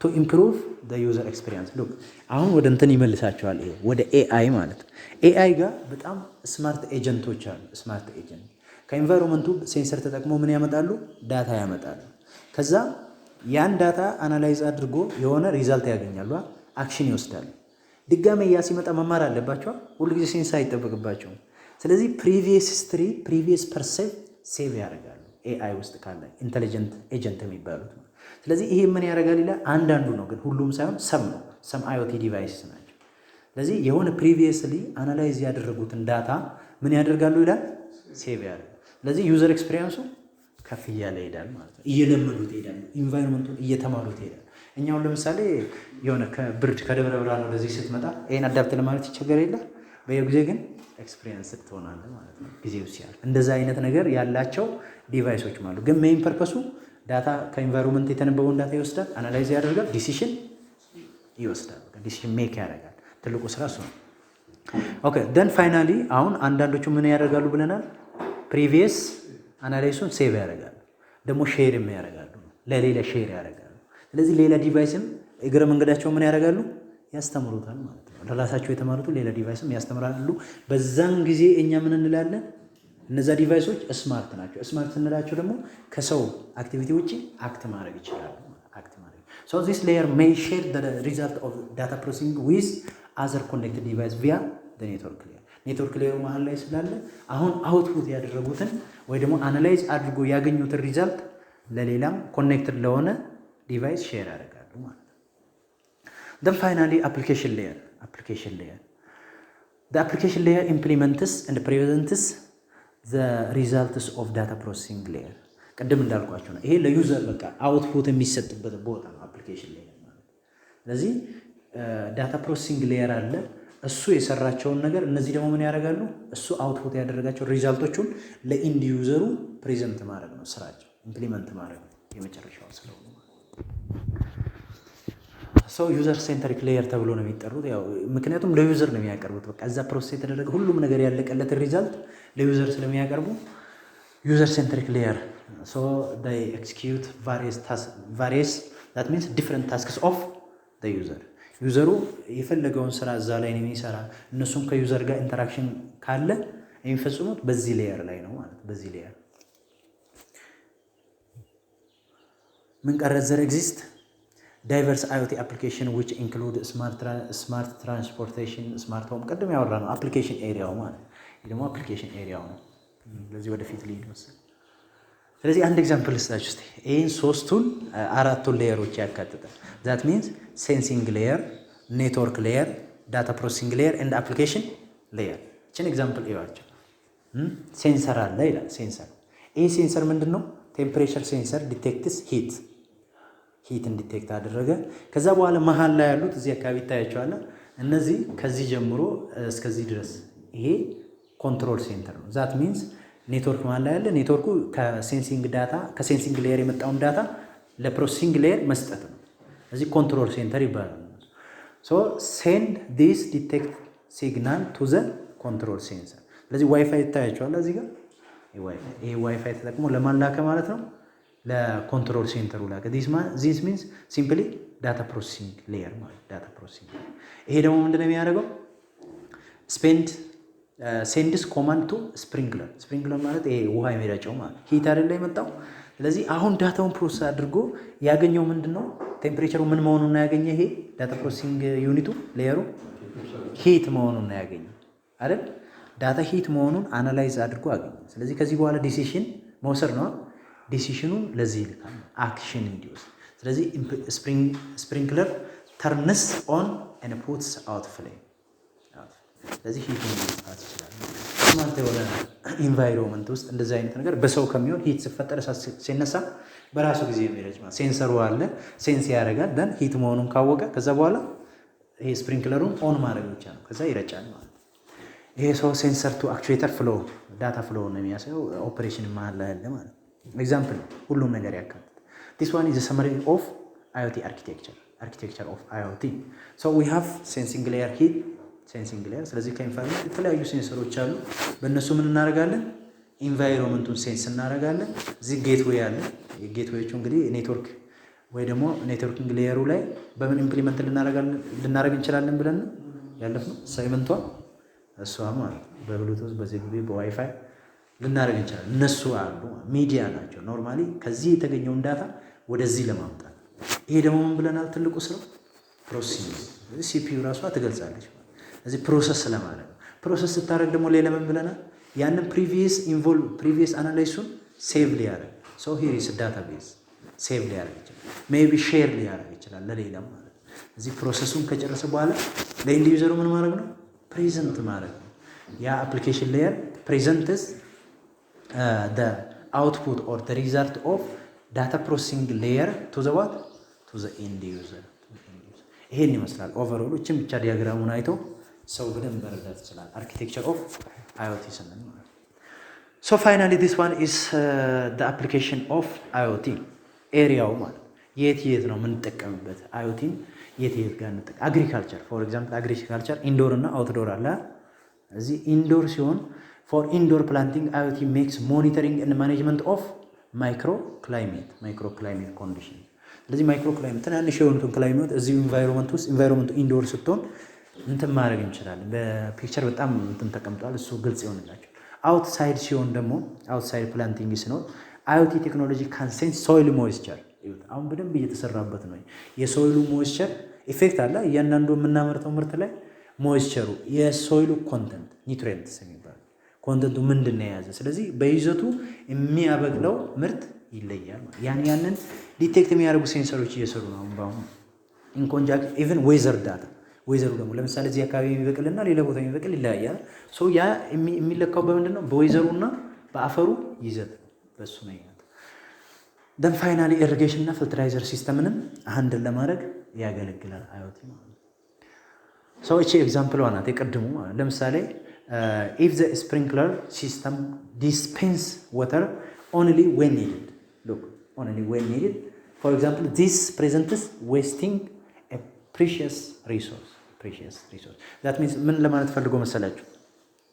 to improve the user experience. Look, አሁን ወደ እንትን ይመልሳቸዋል። ይሄ ወደ AI ማለት ነው። AI ጋር በጣም ስማርት ኤጀንቶች አሉ። ስማርት ኤጀንት ከኢንቫይሮንመንቱ ሴንሰር ተጠቅሞ ምን ያመጣሉ? ዳታ ያመጣሉ። ከዛ ያን ዳታ አናላይዝ አድርጎ የሆነ ሪዛልት ያገኛሉ፣ አክሽን ይወስዳሉ። ድጋሜ ያ ሲመጣ መማር አለባቸው። ሁልጊዜ ሴንስ አይጠበቅባቸውም። ስለዚህ ፕሪቪየስ ሂስትሪ፣ ፕሪቪየስ ፐርሴፕ ሴቭ ያደርጋሉ AI ውስጥ ካለ ኢንተሊጀንት ኤጀንት የሚባሉት። ስለዚህ ይሄ ምን ያደርጋል ይላል። አንዳንዱ ነው ግን ሁሉም ሳይሆን ሰም IoT ዲቫይስስ ናቸው። ስለዚህ የሆነ ፕሪቪየስሊ አናላይዝ ያደረጉትን ዳታ ምን ያደርጋሉ ይላል? ሴቭ ያደርጋሉ። ስለዚህ ዩዘር ኤክስፒሪየንሱ ከፍ እያለ ይሄዳል ማለት ነው። እየለመዱት ይሄዳል፣ ኢንቫይሮንመንቱን እየተማሩት ይሄዳል። እኛውን ለምሳሌ የሆነ ከደብረ ብርሃን ወደዚህ ስትመጣ ይሄን አዳፕት ለማለት ይቸገር የለ በየጊዜ ግን ኤክስፒሪየንስ ትሆናለህ ማለት ነው ጊዜው ሲያልፍ። እንደዛ አይነት ነገር ያላቸው ዲቫይሶች ማለት ግን ሜይን ፐርፐሱ ዳታ ከኢንቫይሮንመንት የተነበበውን ዳታ ይወስዳል፣ አናላይዝ ያደርጋል፣ ዲሲሽን ይወስዳል፣ ዲሲሽን ሜክ ያደርጋል። ትልቁ ስራ እሱ ነው። ኦኬ ደን ፋይናሊ አሁን አንዳንዶቹ ምን ያደርጋሉ ብለናል? ፕሪቪየስ አናላይሱን ሴቭ ያደርጋሉ፣ ደግሞ ሼር ያደርጋሉ፣ ለሌላ ሼር ያደርጋሉ። ስለዚህ ሌላ ዲቫይስም እግረ መንገዳቸው ምን ያደርጋሉ? ያስተምሩታል ማለት ነው። ለራሳቸው የተማሩት ሌላ ዲቫይስም ያስተምራሉ። በዛን ጊዜ እኛ ምን እንላለን? እነዛ ዲቫይሶች ስማርት ናቸው። ስማርት ስንላቸው ደግሞ ከሰው አክቲቪቲ ውጪ አክት ማድረግ ይችላሉ። So this layer may share the result of data processing with other connected device via the network layer. ኔትወርክ ሌየሩ መሀል ላይ ስላለ አሁን አውትፑት ያደረጉትን ወይ ደግሞ አናላይዝ አድርጎ ያገኙትን ሪዛልት ለሌላም ኮኔክትድ ለሆነ ዲቫይስ ሼር ያደርጋሉ ማለት ነው። then finally application layer. The application layer implements and presents the results of data processing layer. ቅድም እንዳልኳችሁ ነው። ይሄ ለዩዘር በቃ አውትፑት የሚሰጥበት ቦታ ነው አፕሊኬሽን ሌየር ማለት። ስለዚህ ዳታ ፕሮሰሲንግ ሌየር አለ፣ እሱ የሰራቸውን ነገር እነዚህ ደግሞ ምን ያደርጋሉ? እሱ አውትፑት ያደረጋቸው ሪዛልቶቹን ለኢንድ ዩዘሩ ፕሬዘንት ማድረግ ነው ስራቸው፣ ኢምፕሊመንት ማድረግ ነው የመጨረሻው ስለሆነ ሰው ዩዘር ሴንትሪክ ሌየር ተብሎ ነው የሚጠሩት። ያው ምክንያቱም ለዩዘር ነው የሚያቀርቡት። በቃ እዛ ፕሮሰስ የተደረገ ሁሉም ነገር ያለቀለትን ሪዛልት ለዩዘር ስለሚያቀርቡ user centric layer. So they execute various that means different tasks of the user. ዩዘሩ የፈለገውን ስራ እዛ ላይ ነው የሚሰራ። እነሱም ከዩዘር ጋር ኢንተራክሽን ካለ የሚፈጽሙት በዚህ ሌየር ላይ ነው ማለት በዚህ ሌየር። ምን ቀረ? there exist diverse IoT application which include smart transportation, smart home ቀደም ያወራ ነው application area ማለት ይሄ ደግሞ application area ነው። ለዚህ ወደፊት ሊድ መሰለኝ። ስለዚህ አንድ ኤግዛምፕል ልስጣችሁ እስቲ። ይሄን ሶስቱን አራቱን ሌየሮች ያካትታል። that means sensing layer, network layer, data processing layer and application layer። እቺን ኤግዛምፕል እዩዋቸው። ሴንሰር አለ ይላል። ሴንሰር ይሄ ሴንሰር ምንድነው? ቴምፕሬቸር ሴንሰር ዲቴክትስ ሂትን ዲቴክት አደረገ። ከዛ በኋላ መሃል ላይ ያሉት እዚህ አካባቢ ይታያቸዋል። እነዚህ ከዚህ ጀምሮ እስከዚህ ድረስ ይሄ ኮንትሮል ሴንተር ነው። ዛት ሚንስ ኔትወርክ ማለት ላይ ያለ ኔትወርኩ ከሴንሲንግ ሌየር የመጣውን ዳታ ለፕሮሰሲንግ ሌየር መስጠት ነው። እዚህ ኮንትሮል ሴንተር ይባላል። ሶ ሴንድ ዲስ ዲቴክት ሲግናል ቱ ዘ ኮንትሮል ሴንሰር። ስለዚህ ዋይፋይ ይታያቸዋል እዚህ ጋር ይሄ ዋይፋይ ተጠቅሞ ለማን ላከ ማለት ነው? ለኮንትሮል ሴንተሩ ላከ። ዚስ ሚንስ ሲምፕሊ ዳታ ፕሮሰሲንግ ሌየር ማለት ዳታ ፕሮሰሲንግ። ይሄ ደግሞ ምንድነው የሚያደርገው? ሴንድስ ኮማንድ ቱ ስፕሪንክለር ማለት ይሄ ውሃ የሚረጨው ማለት ሂት አይደለ የመጣው። ስለዚህ አሁን ዳታውን ፕሮሰስ አድርጎ ያገኘው ምንድነው? ቴምፕሬቸሩ ምን መሆኑን ነው ያገኘ። ይሄ ዳታ ፕሮሰሲንግ ዩኒቱ ሌየሩ ሂት መሆኑን ነው ያገኘ አይደል? ዳታ ሂት መሆኑን አናላይዝ አድርጎ አገኘ። ስለዚህ ከዚህ በኋላ ዲሲሽን መውሰድ ነው። ዲሲሽኑን ለዚህ ይልካል አክሽን እንዲወስድ። ስለዚህ ስፕሪንክለር ተርንስ ኦን ኤንድ ፑትስ አውት ፍሌም። ስለዚህ ሂት መስራት ይችላል። ስማርት የሆነ ኢንቫይሮንመንት ውስጥ እንደዚህ አይነት ነገር በሰው ከሚሆን ሂት ሲፈጠር ሲነሳ በራሱ ጊዜ የሚረጭ ማለት ሴንሰሩ አለ፣ ሴንስ ያደርጋል። ደን ሂት መሆኑን ካወቀ ከዛ በኋላ ይሄ ስፕሪንክለሩን ኦን ማድረግ ብቻ ነው፣ ከዛ ይረጫል ማለት ነው። ይሄ ሰው ሴንሰር ቱ አክቹዌተር ፍሎ ዳታ ፍሎ ነው የሚያሳየው። ኦፕሬሽን መሀል ላይ ያለ ማለት ነው። ኤግዛምፕል ሁሉም ነገር ያካትታል። this one is a summary of IoT architecture of IoT. so we have sensing layer, heat ሴንሲንግ ሌየር። ስለዚህ ከኢንቫይሮንመንት የተለያዩ ሴንሰሮች አሉ። በእነሱ ምን እናደርጋለን? ኢንቫይሮንመንቱን ሴንስ እናደርጋለን። እዚህ ጌትዌይ አለ። የጌትዌዮቹ እንግዲህ ኔትወርክ ወይ ደግሞ ኔትወርኪንግ ሌየሩ ላይ በምን ኢምፕሊመንት ልናደርግ እንችላለን ብለን ያለፍነው ሳይመንቷ እሷ ማለት በብሉቱዝ በዚግቢ በዋይፋይ ልናደርግ እንችላለን። እነሱ አሉ ሚዲያ ናቸው። ኖርማሊ ከዚህ የተገኘውን ዳታ ወደዚህ ለማምጣት። ይሄ ደግሞ ምን ብለናል? ትልቁ ስራው ፕሮሰሲንግ። ስለዚህ ሲፒዩ ራሷ ትገልጻለች። እዚህ ፕሮሰስ ለማድረግ ፕሮሰስ ስታደርግ ደግሞ ሌላ ምን ብለናል? ያንን ፕሪቪየስ አናላይሱን ሴቭ ሊያደርግ ሶ ሂር ኢዝ ዳታቤዝ ሴቭ ሊያደርግ ይችላል። ሜቢ ሼር ሊያደርግ ይችላል ለሌላም ማለት ነው። እዚህ ፕሮሰሱን ከጨረሰ በኋላ ለኢንድ ዩዘሩ ምን ማድረግ ነው? ፕሬዘንት ማድረግ ነው። ያ አፕሊኬሽን ሌየር ፕሬዘንትስ the output or the result of data processing layer to the what? To the end user. ይሄን ይመስላል ኦቨርኦል። እቺን ብቻ ዲያግራሙን አይቶ ሰው በደንብ መረዳት ይችላል። አርኪቴክቸር ኦፍ IoT ስንል ማለት ሶ ፋይናሊ this one is the application of IoT ኤሪያው ማለት የት ነው የምንጠቀምበት IoT የት ጋር እንጠቀም። አግሪካልቸር ፎር ኤግዛምፕል አግሪካልቸር ኢንዶር እና አውትዶር አለ። እዚህ ኢንዶር ሲሆን for indoor planting IoT makes monitoring and management of microclimate condition። ስለዚህ ማይክሮክላይሜት ትናንሽ የሆኑትን ክላይሜት እዚህ ኢንቫይሮንመንት ውስጥ ኢንቫይሮንመንቱ ኢንዶር ስትሆን እንትን ማድረግ እንችላለን። በፒክቸር በጣም እንትን ተቀምጧል፣ እሱ ግልጽ ይሆንላችሁ። አውትሳይድ ሲሆን ደግሞ አውትሳይድ ፕላንቲንግ ሲሆን IOT ቴክኖሎጂ ካን ሴንስ ሶይል ሞይስቸር። አሁን በደንብ እየተሰራበት ነው። የሶይሉ ሞይስቸር ኢፌክት አለ እያንዳንዱ የምናመርተው ምርት ላይ ሞይስቸሩ የሶይሉ ኮንተንት ኒውትሪየንትስ የሚባል ኮንተንቱ ምንድን ነው የያዘ። ስለዚህ በይዘቱ የሚያበቅለው ምርት ይለያል። ያንን ዲቴክት የሚያደርጉ ሴንሰሮች እየሰሩ ነው አሁን በአሁኑ ኢንኮንጃክት ኢቨን ዌዘር ዳታ። ዌዘሩ ደግሞ ለምሳሌ እዚህ አካባቢ የሚበቅልና ሌላ ቦታ የሚበቅል ይለያያል። ሶ ያ የሚለካው በምንድን ነው? በዌዘሩና በአፈሩ ይዘት በሱ ነው ያለው። ደን ፋይናሊ ኢሪጌሽን እና ፊልትራይዘር ሲስተምንም አንድን ለማድረግ ያገለግላል IOT ማለት ነው። ሶ እቺ ኤግዛምፕል ዋናት የቀድሙ ለምሳሌ if the sprinkler system dispense water only when needed. Look, only when needed. For example, this presents wasting a precious resource. That means ምን ለማለት ፈልጎ መሰላችሁ?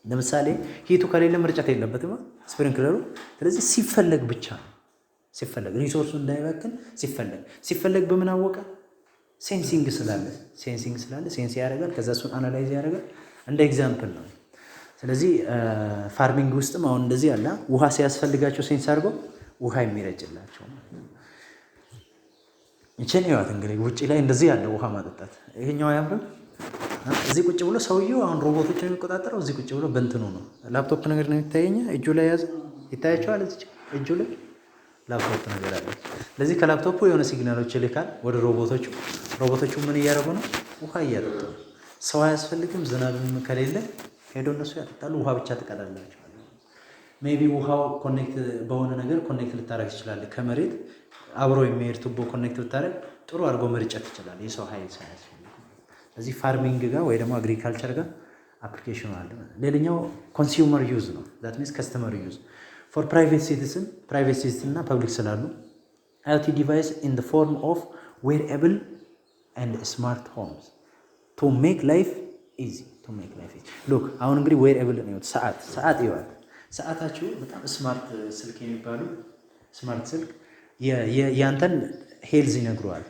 ለምሳሌ ሂቱ ከሌለ መርጨት የለበትም ስፕሪንክለሩ። ስለዚህ ሲፈለግ ብቻ ነው ሲፈለግ ሪሶርሱ እንዳይባክን ሲፈለግ በምን አወቀ? ሴንሲንግ ስላለ ሴንስ ያደርጋል። ከዛ እሱን አናላይዝ ያደርጋል። እንደ ኤግዛምፕል ነው። ስለዚህ ፋርሚንግ ውስጥም አሁን እንደዚህ አለ። ውሃ ሲያስፈልጋቸው ሴንስ አድርገው ውሃ የሚረጭላቸው ይችን ህይወት እንግዲህ ውጪ ላይ እንደዚህ ያለ ውሃ ማጠጣት ይሄኛው አያምርም? እዚህ ቁጭ ብሎ ሰውየው አሁን ሮቦቶችን የሚቆጣጠረው እዚህ ቁጭ ብሎ በእንትኑ ነው። ላፕቶፕ ነገር ነው የሚታየኛ እጁ ላይ ያዘ ይታያቸዋል። እዚህ እጁ ላይ ላፕቶፕ ነገር አለ። ስለዚህ ከላፕቶፑ የሆነ ሲግናሎች ይልካል ወደ ሮቦቶቹ ምን እያደረጉ ነው? ውሃ እያጠጡ። ሰው አያስፈልግም። ዝናብም ከሌለ ሄዶ እነሱ ያጠጣሉ። ውሃ ብቻ ትቀዳላቸዋል። ሜቢ ውሃው ኮኔክት በሆነ ነገር ኮኔክት ልታደርግ ትችላለህ። ከመሬት አብሮ የሚሄድ ቱቦ ኮኔክት ብታደርግ ጥሩ አድርጎ መርጨት ይችላል። የሰው ኃይል ሳያስፈልግ። ስለዚህ ፋርሚንግ ጋር ወይ ደግሞ አግሪካልቸር ጋር አፕሊኬሽኑ አለ። ሌላኛው ኮንሱመር ዩዝ ነው። ዛት ሚንስ ከስተመር ዩዝ ፎር ፕራይቬት ሲቲዝን እና ፐብሊክ ስላሉ IOT ዲቫይስ ኢን ዘ ፎርም ኦፍ ዌርኤብል ኤንድ ስማርት ሆምስ ቱ ሜክ ላይፍ ኢዚ ሉክ። አሁን እንግዲህ ዌርኤብል ነው። ሰዓት ይዋል ሰዓታችሁ በጣም ስማርት ስልክ የሚባሉ ስማርት ስልክ ያንተን ሄልዝ ይነግረዋል።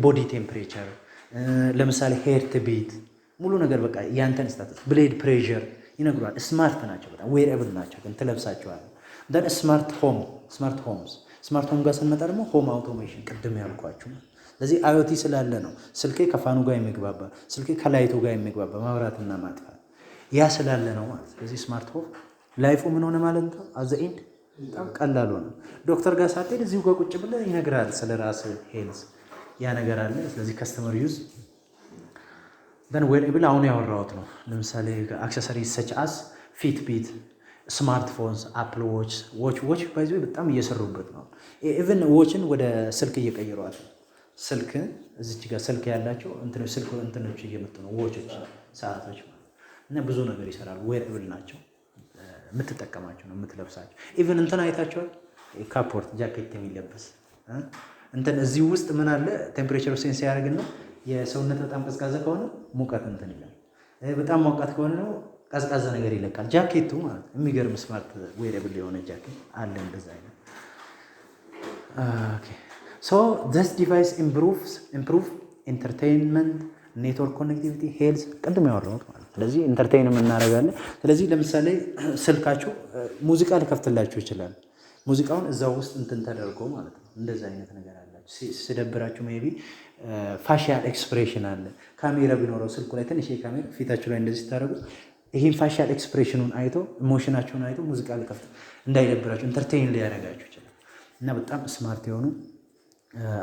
ቦዲ ቴምፕሬቸር ለምሳሌ ሄርት ቢት ሙሉ ነገር በቃ ያንተን ስታተስ ብሌድ ፕሬሸር ይነግረዋል። ስማርት ናቸው በጣም ዌርኤብል ናቸው። ግን ትለብሳቸዋል። ደን ስማርት ሆም ጋር ስንመጣ ደግሞ ሆም አውቶሜሽን ቅድም ያልኳችሁ። ስለዚህ IOT ስላለ ነው ስልኬ ከፋኑ ጋር የሚግባባ ስልኬ ከላይቱ ጋር የሚግባባ ማብራትና ማጥፋት ያ ስላለ ነው ማለት። ስለዚህ ስማርት ሆም ላይፉ ምን ሆነ ማለት ነው? አዘ ኢንድ በጣም ቀላል ሆነ። ዶክተር ጋር ሳትሄድ እዚሁ ጋር ቁጭ ብለህ ይነግራል ስለ ራስ ሄልዝ ያ ነገር አለ። ስለዚህ ከስተመር ዩዝ ደን ዌርኤብል አሁን ያወራሁት ነው። ለምሳሌ አክሰሰሪዝ ሰች አስ ፊት ቢት፣ ስማርትፎንስ፣ አፕል ዎች ባይዘ በጣም እየሰሩበት ነው። ኢቭን ዎችን ወደ ስልክ እየቀየሯል። ስልክ እዚች ጋር ስልክ ያላቸው እንትኖች እየመጡ ነው። ዎቾች ሰዓቶች እና ብዙ ነገር ይሰራሉ። ዌርኤብል ናቸው። የምትጠቀማቸው ነው የምትለብሳቸው። ኢቭን እንትን አይታቸዋል። ካፖርት ጃኬት የሚለበስ እንትን እዚህ ውስጥ ምን አለ? ቴምፕሬቸር ሴንስ ያደርግና የሰውነት በጣም ቀዝቃዛ ከሆነ ሙቀት እንትን ይላል። በጣም ሞቃት ከሆነ ነው ቀዝቃዛ ነገር ይለቃል። ጃኬቱ ማለት የሚገርም ስማርት ዌርኤብል የሆነ ጃኬት አለ እንደዛ አይነት። ኦኬ ሶ this device improve entertainment, ኔትወርክ ኮኔክቲቪቲ፣ ሄልዝ ቅድም ያወራሁት ማለት ነው። ስለዚህ ኢንተርቴይን እናደርጋለን። ስለዚህ ለምሳሌ ስልካችሁ ሙዚቃ ሊከፍትላችሁ ይችላል። ሙዚቃውን እዛው ውስጥ እንትን ተደርጎ ማለት ነው። እንደዛ አይነት ነገር አላችሁ። ሲደብራችሁ ሜቢ ፋሻል ኤክስፕሬሽን አለ። ካሜራ ቢኖረው ስልኩ ላይ ትንሽ ካሜራ ፊታችሁ ላይ እንደዚህ ታደርጉ ይሄን ፋሻል ኤክስፕሬሽኑን አይቶ ኢሞሽናችሁን አይቶ ሙዚቃ ሊከፍት እንዳይደብራችሁ ኢንተርቴይን ሊያደርጋችሁ ይችላል። እና በጣም ስማርት የሆኑ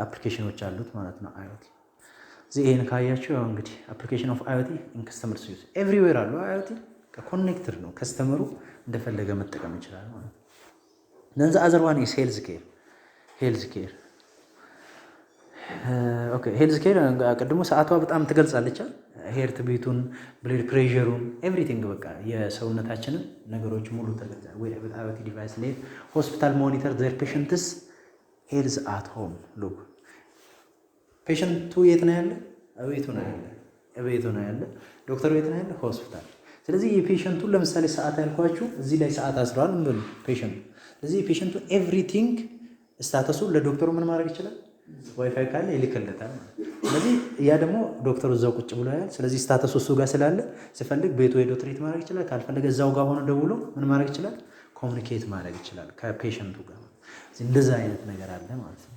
አፕሊኬሽኖች አሉት ማለት ነው IOT። እዚህ ይሄን ካያችሁ ያው እንግዲህ አፕሊኬሽን ኦፍ IOT ኢን ከስተመር ዩዝ ኤቭሪዌር አሉ። IOT ኮኔክትድ ነው። ከስተመሩ እንደፈለገ መጠቀም ይችላል ማለት ነው። then the other one is health care ኦኬ health care ቀድሞ ሰዓቷ በጣም ትገልጻለች። ሄርት ቢቱን፣ ብለድ ፕሬሸሩን ኤቭሪቲንግ በቃ የሰውነታችንን ነገሮች ሙሉ ተገልጻ ወይ IOT ዲቫይስ ላይ ሆስፒታል ሞኒተር their patients health at home look ፔሸንቱ የት ነው ያለ? እቤቱ ነው ያለ። ዶክተሩ የት ነው ያለ? ሆስፒታል። ስለዚህ የፔሸንቱን ለምሳሌ ሰዓት ያልኳችሁ እዚህ ላይ ሰዓት አስሯል እንበሉ ፔሸንቱ። ስለዚህ የፔሸንቱ ኤቭሪቲንግ ስታተሱ ለዶክተሩ ምን ማድረግ ይችላል? ዋይፋይ ካለ ይልክለታል። ስለዚህ ያ ደግሞ ዶክተሩ እዛው ቁጭ ብሎ ያያል። ስለዚህ ስታተስ እሱ ጋር ስላለ ሲፈልግ ቤቱ ሄዶ ትሪት ማድረግ ይችላል። ካልፈለገ እዛው ጋር ሆኖ ደውሎ ምን ማድረግ ይችላል? ኮሚኒኬት ማድረግ ይችላል ከፔሸንቱ ጋር። እንደዛ አይነት ነገር አለ ማለት ነው።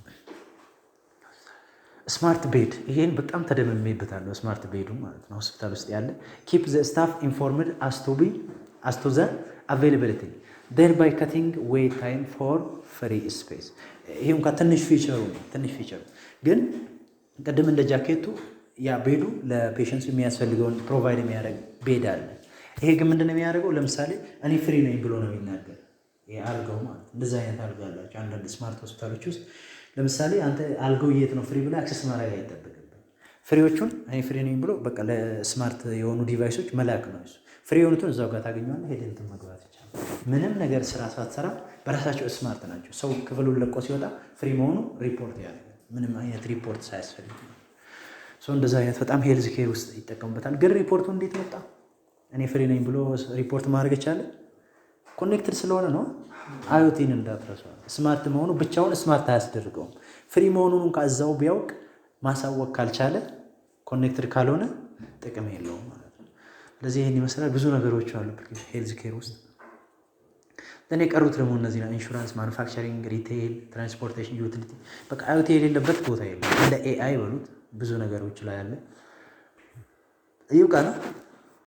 ስማርት ቤድ ይሄን በጣም ተደመሜበታለሁ። ስማርት ቤዱ ማለት ነው ሆስፒታል ውስጥ ያለ ኪፕ ዘ ስታፍ ኢንፎርምድ አስ ቱ ዘ አቬይላቢሊቲ thereby cutting wait time for free space። ይሄ እንኳን ትንሽ ፊቸሩ ነው። ትንሽ ፊቸሩ ግን ቅድም እንደ ጃኬቱ ያ ቤዱ ለፔሸንቱ የሚያስፈልገውን ፕሮቫይድ የሚያደርግ ቤድ አለ። ይሄ ግን ምንድነው የሚያደርገው? ለምሳሌ እኔ ፍሪ ነኝ ብሎ ነው የሚናገር። ይሄ አልጋው ማለት እንደዛ አይነት አልጋ አላቸው አንዳንድ ስማርት ሆስፒታሎች ውስጥ። ለምሳሌ አንተ አልጋው የት ነው ፍሪ ብለህ አክሰስ ማድረግ አይጠበቅብህም። ፍሪዎቹን እኔ ፍሪ ነኝ ብሎ በቃ ለስማርት የሆኑ ዲቫይሶች መላክ ነው እሱ። ፍሪ የሆኑትን እዛው ጋር ታገኘዋለህ። ሄደህ እንትን መግባት ይቻላል። ምንም ነገር ስራ ሳትሰራ በራሳቸው ስማርት ናቸው። ሰው ክፍሉን ለቆ ሲወጣ ፍሪ መሆኑ ሪፖርት ያደርጋል። ምንም አይነት ሪፖርት ሳያስፈልግ ሰው እንደዛ አይነት በጣም ሄልዝ ኬር ውስጥ ይጠቀሙበታል። ግን ሪፖርቱ እንዴት መጣ? እኔ ፍሪ ነኝ ብሎ ሪፖርት ማድረግ ይቻለ ኮኔክትድ ስለሆነ ነው። አዮቲን እንዳትረሱ። ስማርት መሆኑ ብቻውን ስማርት አያስደርገውም። ፍሪ መሆኑን እንኳ እዛው ቢያውቅ ማሳወቅ ካልቻለ ኮኔክትድ ካልሆነ ጥቅም የለውም ማለት ነው። ስለዚህ ይህን ይመስላል። ብዙ ነገሮች አሉ ሄልዝ ኬር ውስጥ። then የቀሩት ደግሞ እነዚህ ነው። ኢንሹራንስ፣ ማኑፋክቸሪንግ፣ ሪቴይል፣ ትራንስፖርቴሽን፣ ዩቲሊቲ። በቃ አዮቲ የሌለበት ቦታ የለም። እንደ ኤአይ በሉት ብዙ ነገሮች ላይ አለ። ይብቃ ነው።